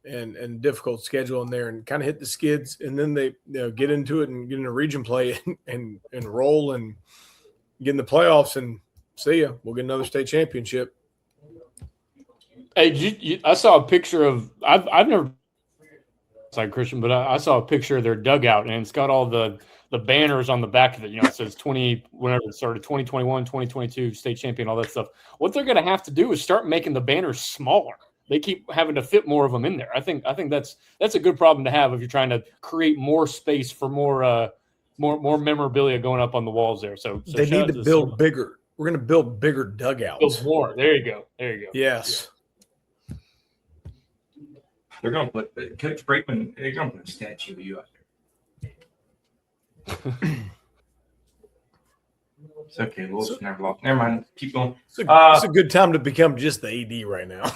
and difficult schedule in there, and kind of hit the skids, and then they get into it and get into region play and roll and get in the playoffs and see ya. We'll get another state championship. Hey, I saw a picture of I've never side, Christian, but I saw a picture of their dugout, and it's got all the banners on the back of it. It says whenever it started, 2021, 2022, state champion, all that stuff. What they're going to have to do is start making the banners smaller. They keep having to fit more of them in there. I think that's a good problem to have if you're trying to create more space for more memorabilia going up on the walls there. So they need to build bigger. We're going to build bigger dugouts. Build more. There you go. Yes. Yeah. They're going to put Coach Brakeman. They're going to put a statue of you out there. It's okay. We'll never lost. Never mind. Keep going. It's a good time to become just the AD right now.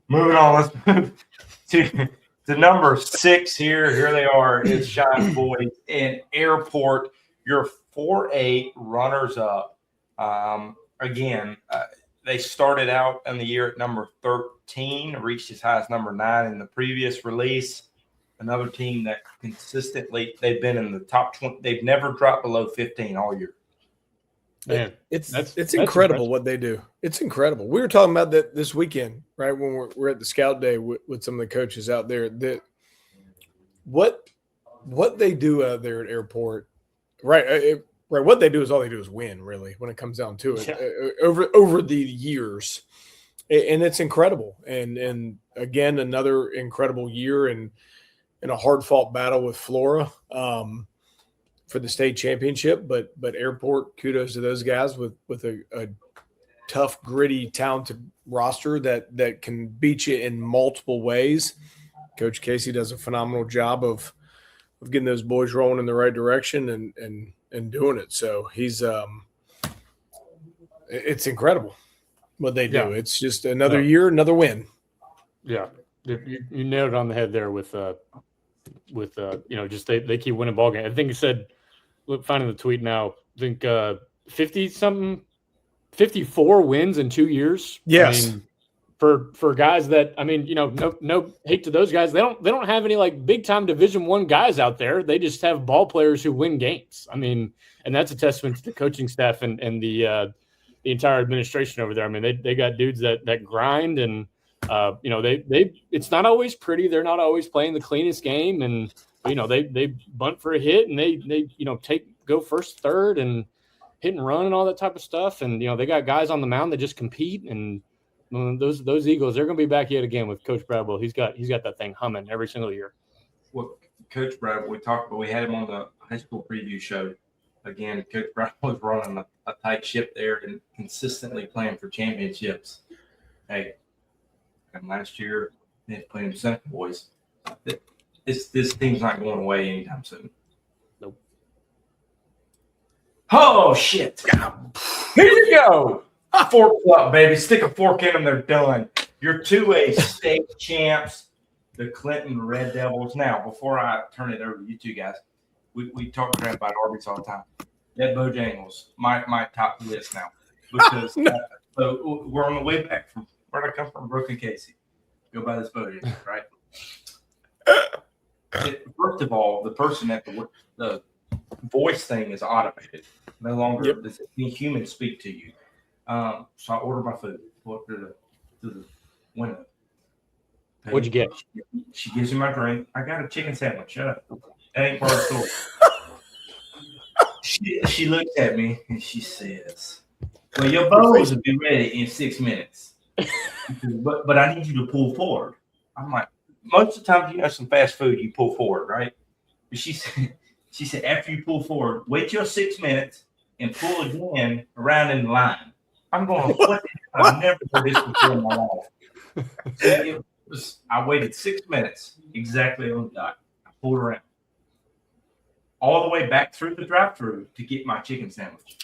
Moving on. Let's move to number 6 here. Here they are. It's Shine Boys in Airport. Your 4A runners up. Again, they started out in the year at number 13, reached as high as number 9 in the previous release. Another team that consistently they've been in the top 20. They've never dropped below 15 all year. Man, it's incredible what they do. It's incredible. We were talking about that this weekend, right? When we're at the scout day with some of the coaches out there. That what they do out there at Airport, right? Right. What they do is all they do is win, really, when it comes down to it. Yeah. Over the years, and it's incredible. And again, another incredible year in a hard fought battle with Flora. For the state championship, but Airport, kudos to those guys with a tough, gritty, talented roster that can beat you in multiple ways. Coach Casey does a phenomenal job of getting those boys rolling in the right direction and doing it. So he's it's incredible what they do. Yeah. It's just another year, another win. Yeah, you nailed it on the head there with just they keep winning ball games. I think you said. Look, finding the tweet now. I think 54 wins in 2 years. Yes. I mean, for guys that no hate to those guys. They don't have any like big time Division I guys out there. They just have ball players who win games. I mean, and that's a testament to the coaching staff and the entire administration over there. I mean, they got dudes that grind and they it's not always pretty. They're not always playing the cleanest game and. They bunt for a hit and they go first, third and hit and run and all that type of stuff. And, they got guys on the mound that just compete. And those Eagles, they're going to be back yet again with Coach Bradwell. He's got that thing humming every single year. Well, Coach Bradwell, we had him on the high school preview show. Again, Coach Bradwell was running a tight ship there and consistently playing for championships. Hey, and last year they played in Central Boys. This team's not going away anytime soon. Nope. Oh, shit. Here you go. Fork up, baby. Stick a fork in them. They're done. Your 2A state champs, the Clinton Red Devils. Now, before I turn it over to you two guys, we talk crap about Arby's all the time. That Bojangles, my top list now. Because so we're on the way back from where I come from, Brooke and Casey. Go by this Bojangles, right? First of all, the person at the voice thing is automated. No longer does any human speak to you. So I order my food. Go up to the window. What'd you get? She gives me my drink. I got a chicken sandwich. Shut up. That ain't part of the story. She looks at me and she says, "Well, your bows will be ready in 6 minutes, but I need you to pull forward." I'm like. Most of the time, some fast food, you pull forward, right? But she said, after you pull forward, wait till 6 minutes and pull again around in the line. I'm going, what? I've never heard this before in my life. I waited 6 minutes exactly on the dot. I pulled around. All the way back through the drive-thru to get my chicken sandwich.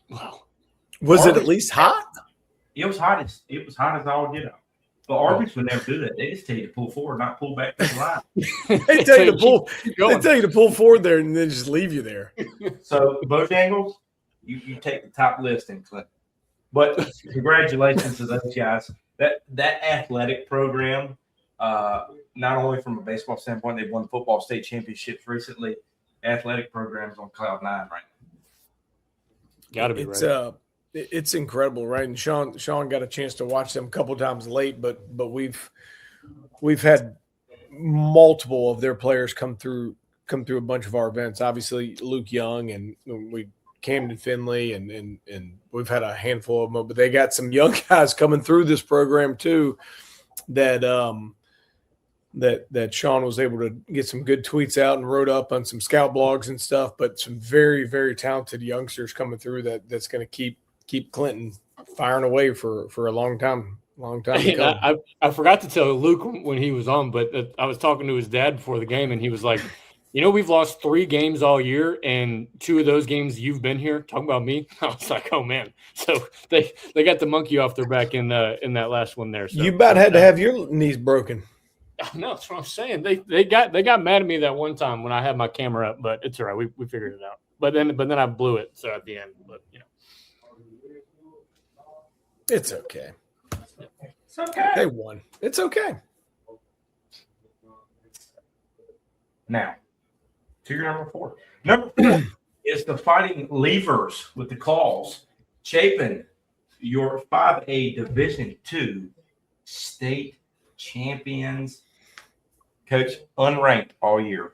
Wow. Was it at least hot? It was hot as all get out. But Arby's would never do that. They just tell you to pull forward, not pull back to the line. They tell you to pull forward there and then just leave you there. So Bojangles, you take the top list in Clinton. But congratulations to those guys. That athletic program, not only from a baseball standpoint, they've won football state championships recently. Athletic programs on cloud 9 right now. Got to be right. It's incredible, right? And Sean got a chance to watch them a couple times late, but we've had multiple of their players come through a bunch of our events. Obviously, Luke Young and Camden Finley, and we've had a handful of them, but they got some young guys coming through this program too that that Sean was able to get some good tweets out and wrote up on some scout blogs and stuff, but some very, very talented youngsters coming through that's going to keep Clinton firing away for a long time. I forgot to tell Luke when he was on, but I was talking to his dad before the game, and he was like, we've lost 3 games all year, and 2 of those games you've been here. Talking about me, I was like, oh man. So they got the monkey off their back in that last one there. So, you about had to have your knees broken. No, that's what I'm saying. They got mad at me that one time when I had my camera up, but it's all right. We figured it out. But then I blew it. So at the end, but it's okay. It's okay. They won. It's okay. Now, to your number 4. Number 4 is the Fighting Levers with the calls. Chapin, your 5A Division II state champions. Coach, unranked all year.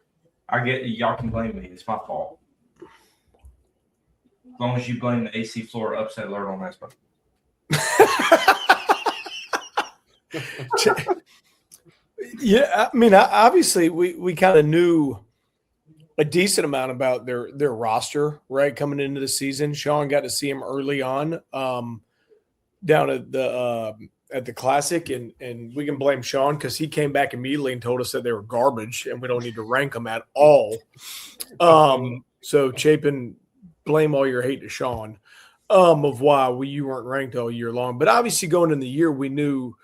I get y'all can blame me. It's my fault. As long as you blame the AC Florida upset alert on that stuff. Yeah, I mean, obviously we kind of knew a decent amount about their roster, right, coming into the season. Sean got to see him early on down at the Classic, and we can blame Sean because he came back immediately and told us that they were garbage and we don't need to rank them at all. So Chapin, blame all your hate to Sean of why you weren't ranked all year long. But obviously going in the year, we knew,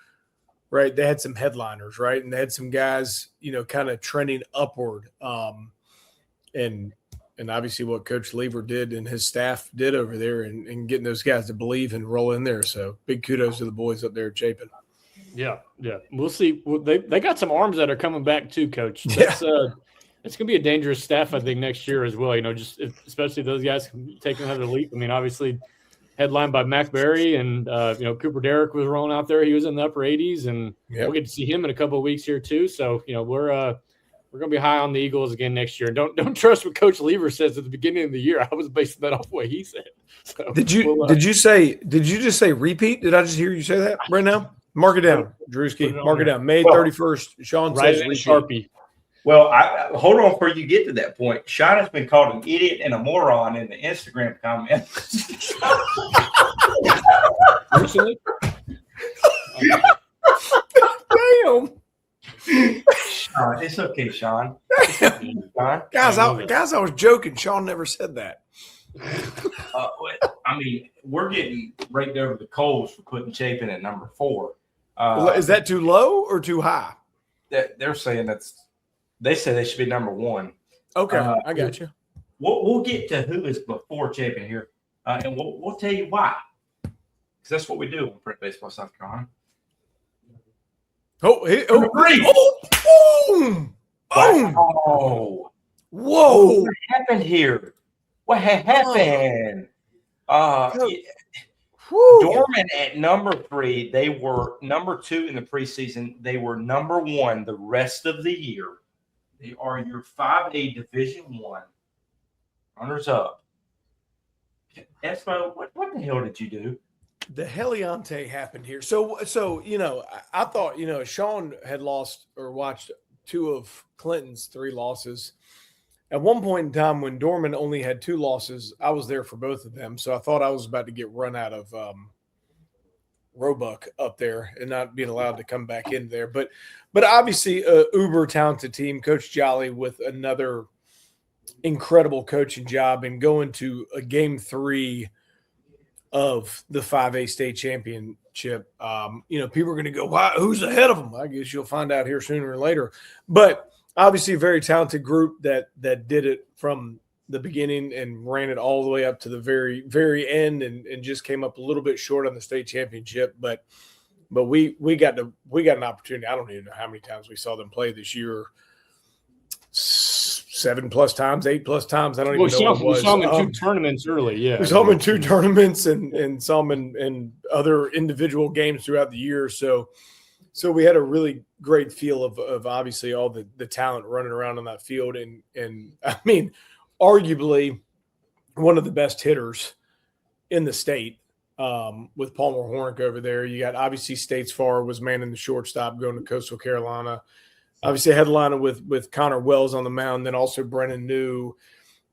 right, they had some headliners, right, and they had some guys, kind of trending upward. And obviously what Coach Lever did and his staff did over there and getting those guys to believe and roll in there. So big kudos to the boys up there at Chapin. Yeah. We'll see. They got some arms that are coming back too, Coach. It's going to be a dangerous staff, I think, next year as well. Especially those guys taking another leap. I mean, obviously headlined by Mac Berry and, Cooper Derrick was rolling out there. He was in the upper 80s, and we'll get to see him in a couple of weeks here too. So, we're going to be high on the Eagles again next year. And don't trust what Coach Lever says at the beginning of the year. I was basing that off what he said. So, did you just say repeat? Did I just hear you say that right now? Mark it down, Drewski. Mark it down. May 31st. Sean says repeat. Sharpie. Well, hold on before you get to that point. Sean has been called an idiot and a moron in the Instagram comments. Recently? Damn. Sean, it's okay, Sean. Guys, I was joking. Sean never said that. I mean, we're getting raked over the coals for putting Chapin at number 4. Is that too low or too high? They're saying they say they should be number 1. Okay, I got you. We'll get to who is before Chapin here, and we'll tell you why. Because that's what we do on Print Baseball South Carolina. Boom! Wow. Whoa! What happened here? What happened? Dorman at number 3. They were number 2 in the preseason. They were number 1 the rest of the year. They are your 5A Division I runners up. Espo, what the hell did you do? The Heliante happened here. So I thought, Sean had lost or watched 2 of Clinton's 3 losses. At one point in time when Dorman only had 2 losses, I was there for both of them. So I thought I was about to get run out of Roebuck up there and not being allowed to come back in there. But obviously a uber talented team, Coach Jolly with another incredible coaching job and going to a game 3 of the 5A state championship. People are going to go, wow, who's ahead of them? I guess you'll find out here sooner or later. But obviously a very talented group that did it from the beginning and ran it all the way up to the very, very end and just came up a little bit short on the state championship. But we got an opportunity. I don't even know how many times we saw them play this year. 7+ times, 8+ times. I don't even know what it was. We saw him in 2 tournaments early. Yeah, we saw him in 2 tournaments and saw him in other individual games throughout the year. So we had a really great feel of obviously all the talent running around on that field. And I mean, arguably one of the best hitters in the state with Palmer Hornick over there. You got obviously States Far was manning the shortstop going to Coastal Carolina. Obviously headliner with Connor Wells on the mound, then also Brennan New.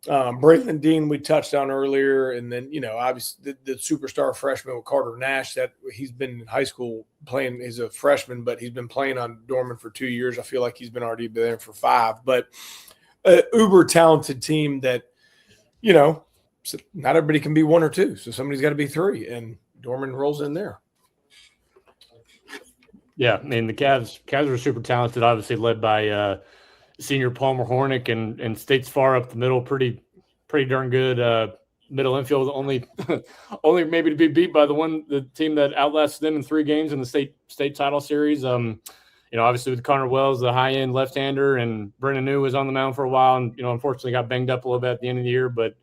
Braylon Dean we touched on earlier, and then obviously the superstar freshman with Carter Nash, that he's been in high school playing. He's a freshman, but he's been playing on Dorman for 2 years. I feel like he's been already been there for 5. But uber talented team that not everybody can be 1 or 2, so somebody's got to be 3, and Dorman rolls in there. Yeah, I mean the Cavs are super talented, obviously led by senior Palmer Hornick and States Far up the middle, pretty darn good middle infield. Only maybe to be beat by the team that outlasted them in 3 games in the state title series. Obviously with Connor Wells, the high end left hander, and Brennan New was on the mound for a while, and unfortunately got banged up a little bit at the end of the year, but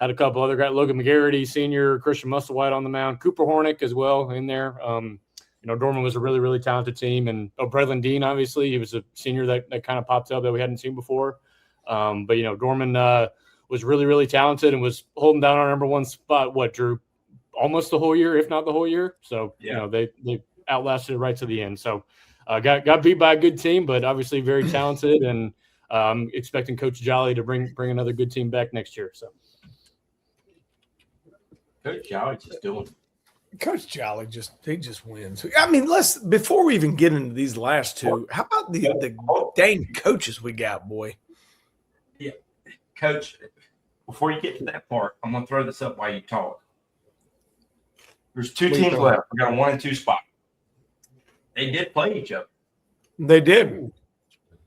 had a couple other guys, Logan McGarity, senior, Christian Musselwhite on the mound, Cooper Hornick as well in there. Dorman was a really, really talented team. And Braylon Dean, obviously, he was a senior that kind of popped up that we hadn't seen before. But Dorman was really, really talented and was holding down our number 1 spot, Drew? Almost the whole year, if not the whole year. So, yeah. They outlasted it right to the end. So, got beat by a good team, but obviously very talented. And expecting Coach Jolly to bring another good team back next year. So, Coach Jolly just doing it. Coach Jolly just wins. I mean, before we even get into these last 2, how about the dang coaches we got, boy? Yeah, Coach. Before you get to that part, I'm gonna throw this up while you talk. There's 2 teams left. We got a 1 and 2 spot. They did play each other. They did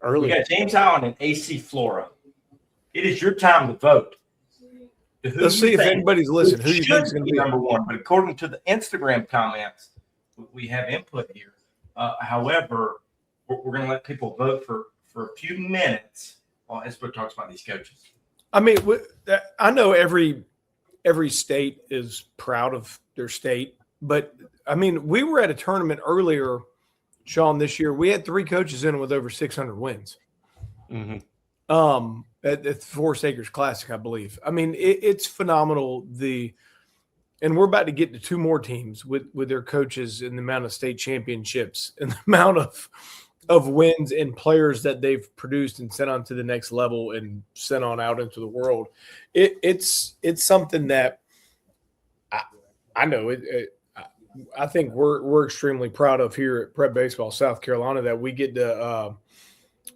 early. We got James Island and AC Flora. It is your time to vote. Let's see if anybody's listening. Who you think is going to be number 1? But according to the Instagram comments, we have input here. However, we're going to let people vote for a few minutes while Espo talks about these coaches. I mean, I know every state is proud of their state, but I mean, we were at a tournament earlier, Sean, this year. We had 3 coaches in with over 600 wins. Mm-hmm. At the Forest Acres Classic, I believe. I mean, it's phenomenal. And we're about to get to 2 more teams with their coaches and the amount of state championships and the amount of wins and players that they've produced and sent on to the next level and sent on out into the world. It's something that I know I think we're extremely proud of here at Prep Baseball South Carolina, that we get to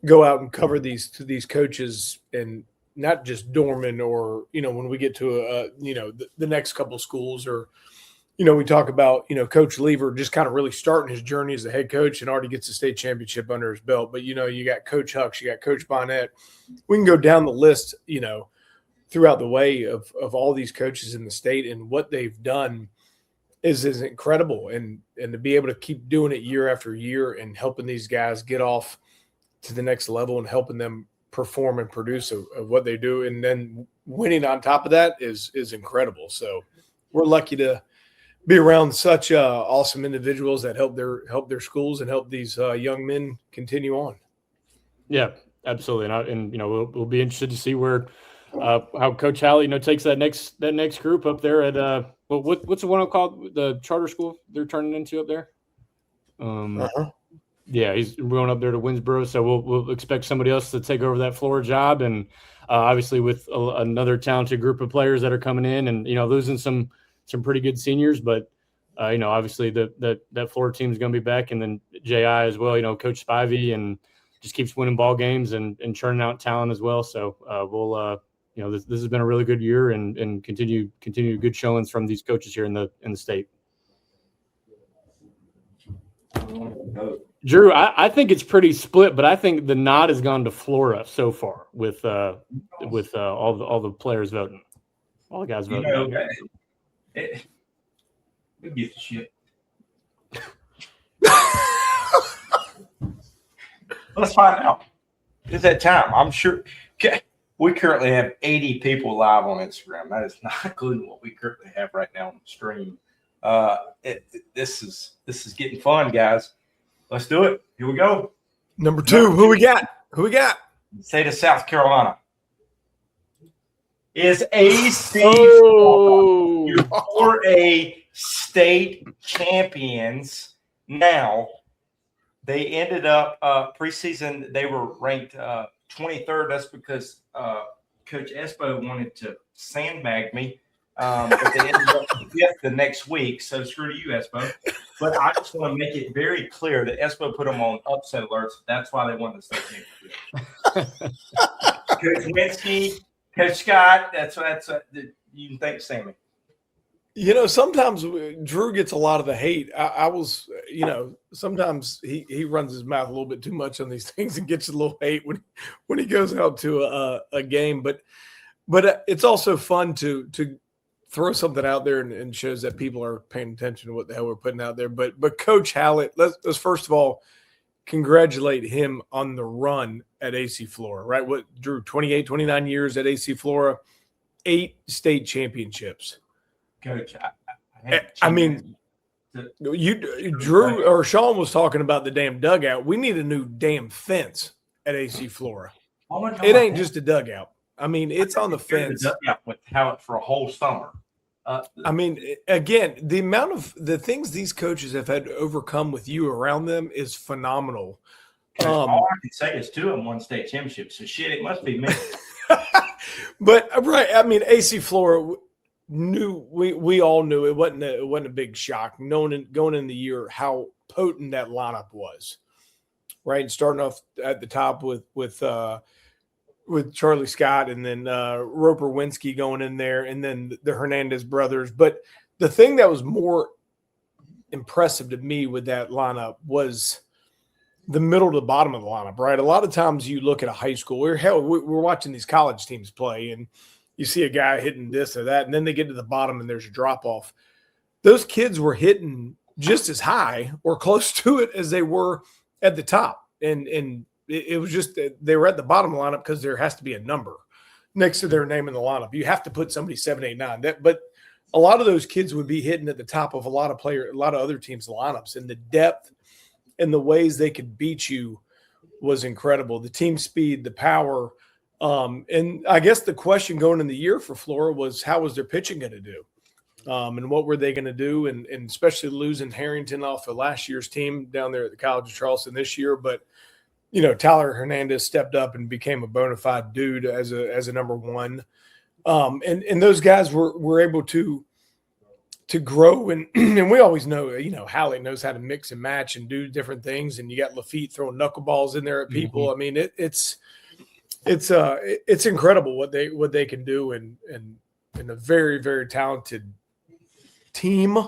go out and cover these coaches, and not just Dorman or, when we get to, the next couple schools, or, we talk about, Coach Lever just kind of really starting his journey as a head coach and already gets a state championship under his belt. But, you got Coach Hucks, you got Coach Bonnet. We can go down the list, throughout the way of all these coaches in the state, and what they've done is incredible. And to be able to keep doing it year after year and helping these guys get off to the next level and helping them perform and produce of what they do, and then winning on top of that is incredible. So we're lucky to be around such awesome individuals that help their schools and help these young men continue on. Yeah, absolutely. And we'll be interested to see where how Coach Halley takes that next group up there at what's the one called, the charter school they're turning into up there. Yeah, he's going up there to Winsboro, so we'll expect somebody else to take over that Florida job, and obviously with another talented group of players that are coming in, and losing some pretty good seniors, but obviously that Florida team is going to be back, and then JI as well. Coach Spivey, and just keeps winning ball games and churning out talent as well. So we'll this has been a really good year, and continue good showings from these coaches here in the state. Drew, I think it's pretty split, but I think the nod has gone to Flora so far with all the players voting, all the guys voting. Who gives a shit? Let's find out. It's that time. I'm sure. We currently have 80 people live on Instagram. That is not including what we currently have right now on the stream. This is getting fun, guys. Let's do it. Here we go. Number 2, who we got? State of South Carolina is AC Oh, your 4A state champions. Now, they ended up preseason. They were ranked 23rd. That's because Coach Espo wanted to sandbag me. But they ended up 5th the next week. So screw you, Espo. But I just want to make it very clear that Espo put them on upset alerts. That's why they won the state championship. Coach Winsky, Coach Scott. That's you can thank Sammy. Sometimes Drew gets a lot of the hate. I was, sometimes he runs his mouth a little bit too much on these things and gets a little hate when he goes out to a game. But it's also fun to throw something out there and shows that people are paying attention to what the hell we're putting out there. But Coach Hallett, let's first of all congratulate him on the run at AC Flora, right? What, Drew, 28, 29 years at AC Flora, 8 state championships. Coach, I mean, Drew or Sean was talking about the damn dugout. We need a new damn fence at AC Flora. It ain't just a dugout. I mean, it's on the fence. With Hallett for a whole summer. I mean, again, the amount of the things these coaches have had to overcome with you around them is phenomenal. All I can say is 2 of them won state championships. So shit, it must be me. But right, I mean, AC Flora knew we all knew it wasn't a big shock going in the year how potent that lineup was, right? And starting off at the top with Charlie Scott and then Roper Winsky going in there, and then the Hernandez brothers. But the thing that was more impressive to me with that lineup was the middle to the bottom of the lineup, right? A lot of times you look at a high school, we're watching these college teams play, and you see a guy hitting this or that, and then they get to the bottom and there's a drop off. Those kids were hitting just as high or close to it as they were at the top. And it was just they were at the bottom of the lineup because there has to be a number next to their name in the lineup. You have to put somebody 7, 8, 9. But a lot of those kids would be hitting at the top of a lot of other teams' lineups, and the depth and the ways they could beat you was incredible. The team speed, the power. And I guess the question going in the year for Flora was, how was their pitching going to do? And what were they going to do? And especially losing Harrington off of last year's team down there at the College of Charleston this year. But, Tyler Hernandez stepped up and became a bona fide dude as a number 1. And those guys were able to grow. And we always know, Hallett knows how to mix and match and do different things. And you got Lafitte throwing knuckleballs in there at people. Mm-hmm. I mean, it's incredible what they can do and a very, very talented team,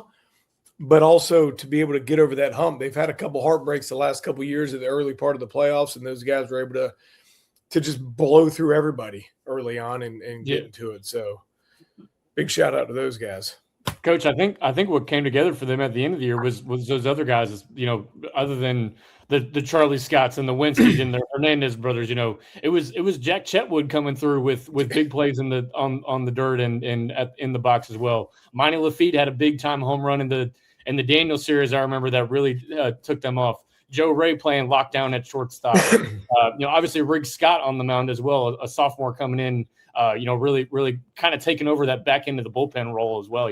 but also to be able to get over that hump. They've had a couple heartbreaks the last couple of years at the early part of the playoffs, and those guys were able to just blow through everybody early on and get into it. So big shout out to those guys. Coach, I think what came together for them at the end of the year was those other guys, other than the Charlie Scotts and the Winskys and the Hernandez brothers, it was Jack Chetwood coming through with big plays on the dirt and in the box as well. Monty Lafitte had a big time home run in the Daniel series. I remember that really took them off. Joe Ray playing lockdown at shortstop. Obviously Riggs Scott on the mound as well, a sophomore coming in. Really, really kind of taking over that back end of the bullpen role as well.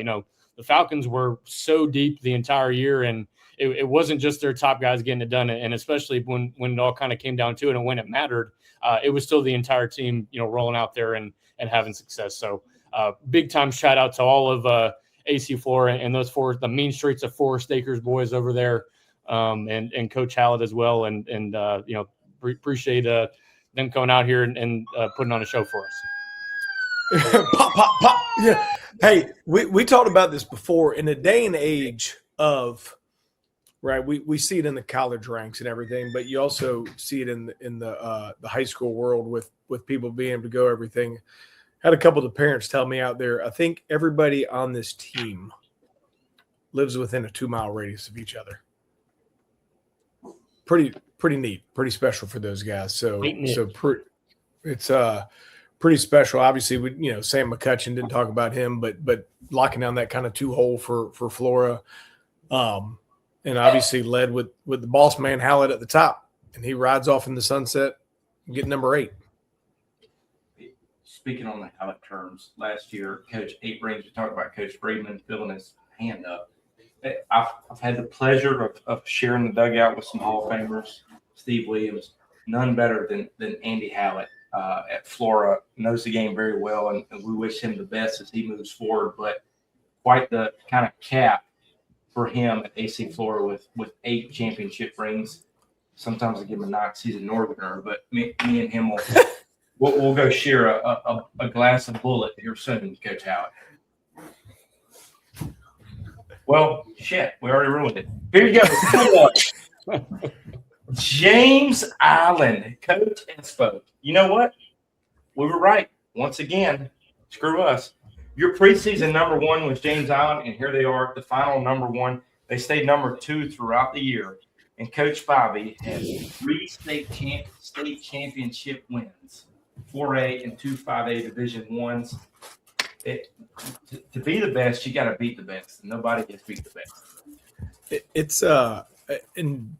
The Falcons were so deep the entire year, and it wasn't just their top guys getting it done. And especially when it all kind of came down to it and when it mattered, it was still the entire team, rolling out there and having success. So big time shout out to all of AC Flora and the mean streets of Forest Acres boys over there, and Coach Hallett as well. And appreciate them coming out here and putting on a show for us. Pop, pop, pop. Yeah. Hey, we talked about this before. In a day and age of, right, we see it in the college ranks and everything, but you also see it in the high school world with people being able to go everything. Had a couple of the parents tell me out there, I think everybody on this team lives within a 2-mile radius of each other. Pretty neat, pretty special for those guys. So it's pretty special. Obviously, Sam McCutcheon, didn't talk about him, but locking down that kind of 2-hole for Flora, and obviously led with the boss man Hallett at the top, and he rides off in the sunset, getting number 8. Speaking on the Hallett terms, last year, Coach Abrams, we talked about Coach Freeman filling his hand up. I've had the pleasure of sharing the dugout with some Hall of Famers. Steve Williams, none better than Andy Hallett at Flora, knows the game very well, and we wish him the best as he moves forward. But quite the kind of cap for him at AC Flora with 8 championship rings. Sometimes I give him a knock. He's a Northerner, but me and him we'll go share a glass of bullet here soon, Coach Hallett. Well, shit, we already ruined it. Here you go. James Island, Coach Espo. You know what? We were right. Once again, screw us. Your preseason number 1 was James Island, and here they are, the final number 1. They stayed number 2 throughout the year. And Coach Bobby has 3 state championship wins, 4A and 2 5A Division 1s. To be the best, you got to beat the best. Nobody gets beat the best. It's in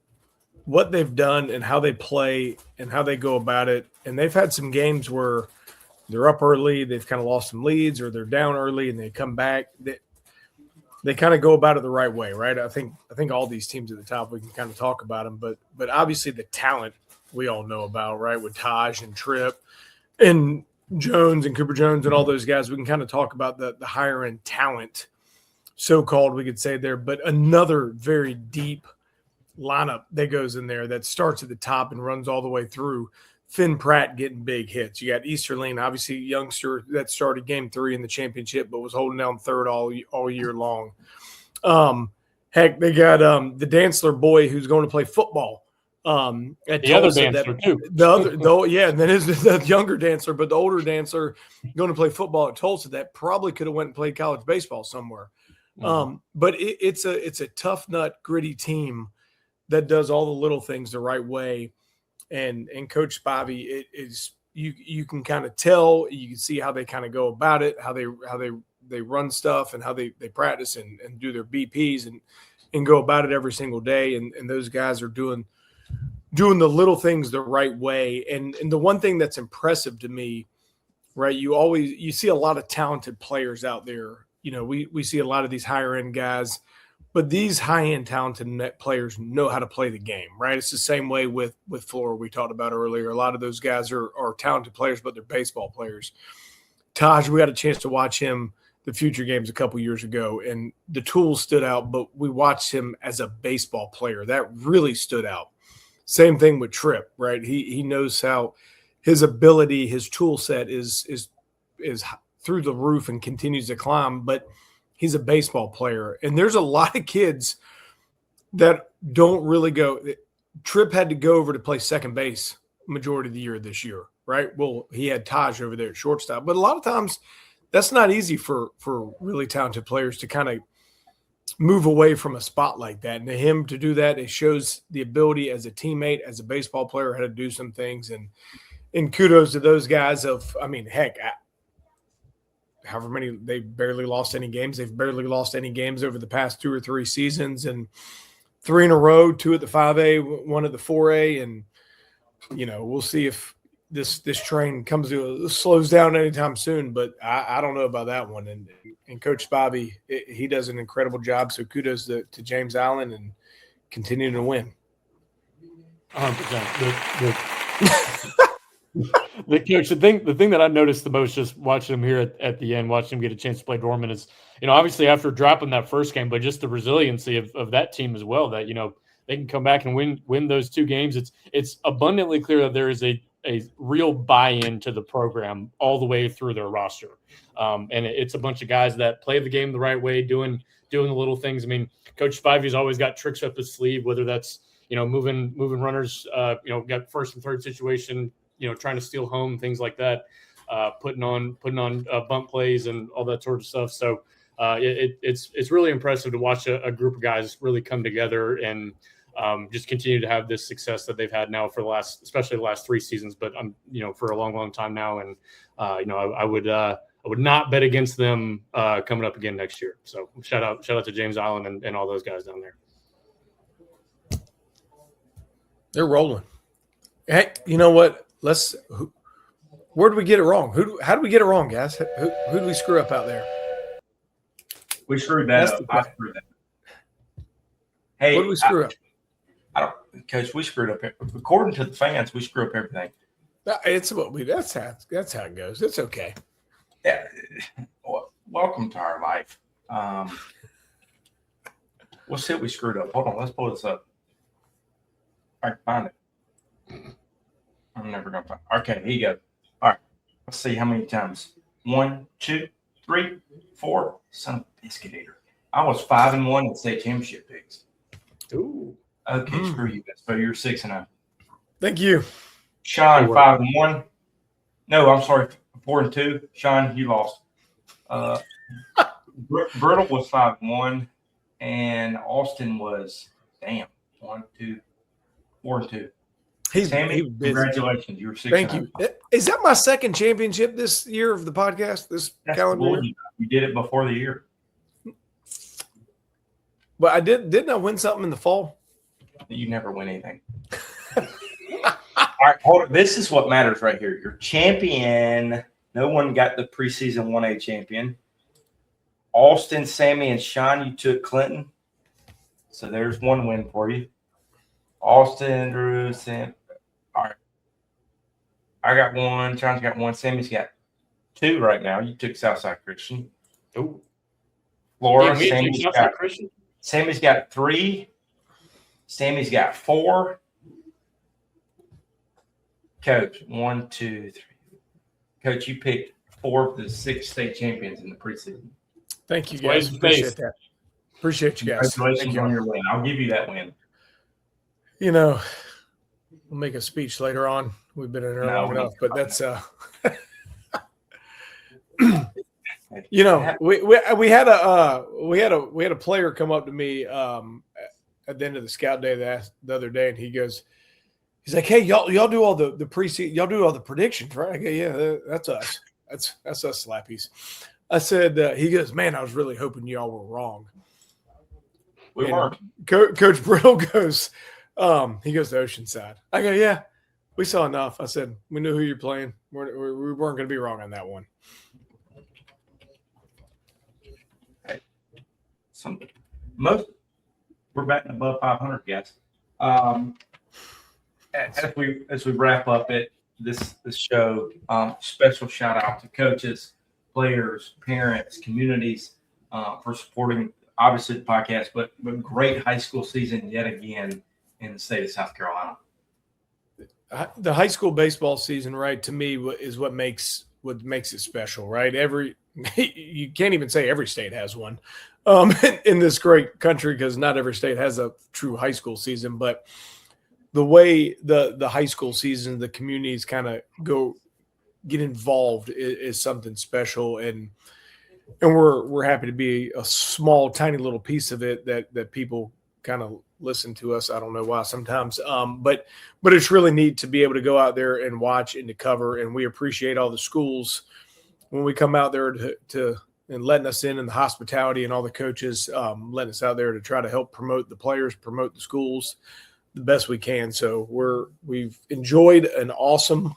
what they've done and how they play and how they go about it. And they've had some games where they're up early, they've kind of lost some leads, or they're down early and they come back. They kind of go about it the right way, right? I think all these teams at the top, we can kind of talk about them, but obviously the talent we all know about, right? With Taj and Tripp and Jones and Cooper Jones and all those guys, we can kind of talk about the higher end talent, so-called, we could say there, but another very deep lineup that goes in there that starts at the top and runs all the way through. Finn Pratt getting big hits. You got Easterling, obviously a youngster that started game 3 in the championship, but was holding down third all year long. Heck, they got the Dantzler boy who's going to play football. At the other dancer too. And then is the younger dancer, but the older dancer going to play football at Tulsa that probably could have went and played college baseball somewhere. But it's a tough nut, gritty team that does all the little things the right way. And Coach Bobby, it is you can kind of tell, you can see how they kind of go about it, how they run stuff, and how they practice and do their BPs and go about it every single day. And those guys are doing the little things the right way. And the one thing that's impressive to me, right, you see a lot of talented players out there. We see a lot of these higher end guys, but these high end talented net players know how to play the game, right? It's the same way with Flora we talked about earlier. A lot of those guys are talented players, but they're baseball players. Taj, we had a chance to watch him the future games a couple years ago, and the tools stood out, but we watched him as a baseball player. That really stood out. Same thing with Tripp, right? He knows how his ability, his tool set is through the roof and continues to climb, but he's a baseball player. And there's a lot of kids that don't really go. Tripp had to go over to play second base majority of the year this year, right? Well, he had Taj over there at shortstop, but a lot of times that's not easy for really talented players to kind of move away from a spot like that. And to him to do that, it shows the ability as a teammate, as a baseball player, how to do some things. And kudos to those guys however many, they barely lost any games. They've barely lost any games over the past 2 or 3 seasons, and 3 in a row, 2 at the 5A, 1 at the 4A. And, we'll see if this train slows down anytime soon, but I don't know about that one. And Coach Bobby, he does an incredible job. So kudos to James Allen and continuing to win. 100%. The coach, the thing that I noticed the most just watching him here at the end, watching him get a chance to play Dorman is, obviously after dropping that first game, but just the resiliency of that team as well, that, they can come back and win those 2 games. It's abundantly clear that there is a real buy-in to the program all the way through their roster. And it's a bunch of guys that play the game the right way, doing the little things. I mean, Coach Spivey's always got tricks up his sleeve, whether that's, moving runners, got first and third situation, trying to steal home, things like that, putting on bump plays and all that sort of stuff. So it's really impressive to watch a group of guys really come together and just continue to have this success that they've had now for especially the last 3 seasons, but for a long, long time now. And I would not bet against them coming up again next year. So shout out to James Island and all those guys down there. They're rolling. Hey, you know what? Where did we get it wrong? How did we get it wrong, guys? Who did we screw up out there? We screwed that up. I screwed that. Hey, what did we screw up? Coach, we screwed up. According to the fans, we screw up everything. That's how it goes. It's okay. Yeah. Welcome to our life. Let's see what we screwed up. Hold on, let's pull this up. I can find it. I'm never gonna find it. Okay, here you go. All right. Let's see how many times. 1, 2, 3, 4. Son of a biscuit eater. I was 5-1 in state championship picks. Ooh. Okay, screw you. So you're 6-0. Thank you. Sean, 5-1. No, I'm sorry, 4-2. Sean, you lost. Brittle was 5-1, and Austin was 1, 2, 4-2. Sammy, congratulations. You were 6-0. Thank you. Is that my second championship this year of the podcast, this calendar year? You did it before the year. But I didn't I win something in the fall? You never win anything. All right, hold on. This is what matters right here. You're champion. No one got the preseason 1A champion. Austin, Sammy, and Sean, you took Clinton. So there's one win for you. Austin, Drew, Sam. All right. I got 1. Sean's got 1. Sammy's got 2 right now. You took Southside Christian. Oh. Flora, yeah, Sammy's got 3. Sammy's got 4. Coach, 1, 2, 3. Coach, you picked 4 of the 6 state champions in the preseason. Thank you, guys. Appreciate that. Appreciate you guys. Congratulations on your win. I'll give you that win. We'll make a speech later on. We've been in here long enough, but that's we had a player come up to me at the end of the scout day the other day, and he's like, "Hey, y'all do all the preseason, y'all do all the predictions, right?" I go, "Yeah, that's us. That's us slappies." I said, he goes, "Man, I was really hoping y'all were wrong." We weren't. Coach Brittle goes, he goes to Oceanside. I go, "Yeah, we saw enough." I said, "We knew who you're playing. We weren't going to be wrong on that one." We're batting above 500, guys. As we wrap up this show, special shout out to coaches, players, parents, communities for supporting obviously the podcast, but great high school season yet again in the state of South Carolina. The high school baseball season, right, to me is what makes it special, right? You can't even say every state has one in this great country, because not every state has a true high school season. But the way the high school season, the communities kind of get involved is something special, and we're happy to be a small, tiny little piece of it that people kind of listen to us. I don't know why sometimes, but it's really neat to be able to go out there and watch and to cover. And we appreciate all the schools when we come out there to and letting us in, and the hospitality, and all the coaches letting us out there to try to help promote the players, promote the schools the best we can. So we've enjoyed an awesome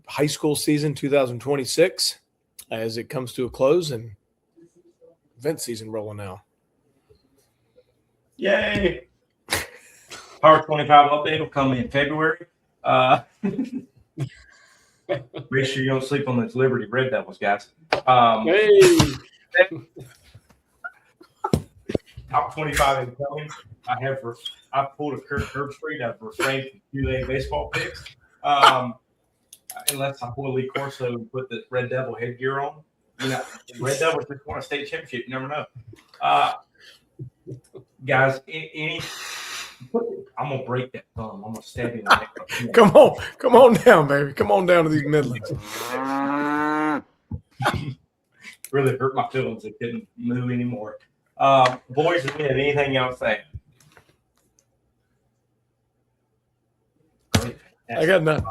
high school season 2026 as it comes to a close, and event season rolling now. Yay! Power 25 update will come in February. Make sure you don't sleep on those Liberty Red Devils, guys. Hey! Top 25 incoming. I pulled a Curve Street. I've refrained from QA baseball picks. Unless I pull a Lee Corso and put the Red Devil headgear on. Red Devils just won a state championship. You never know. Guys, I'm going to break that thumb. I'm going to stab you in the neck. Come on down, baby. Come on down to these Midlands. Really hurt my feelings. I couldn't move anymore. Boys, if you have anything else to say? I got nothing.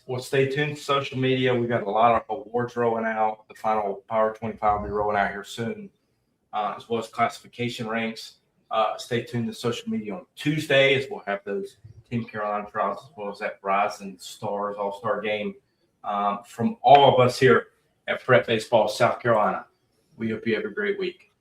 Well, stay tuned to social media. We got a lot of awards rolling out. The final Power 25 will be rolling out here soon, as well as classification ranks. Stay tuned to social media on Tuesdays. We'll have those Team Carolina trials as well as that Rising Stars All-Star game. From all of us here at Prep Baseball South Carolina, we hope you have a great week.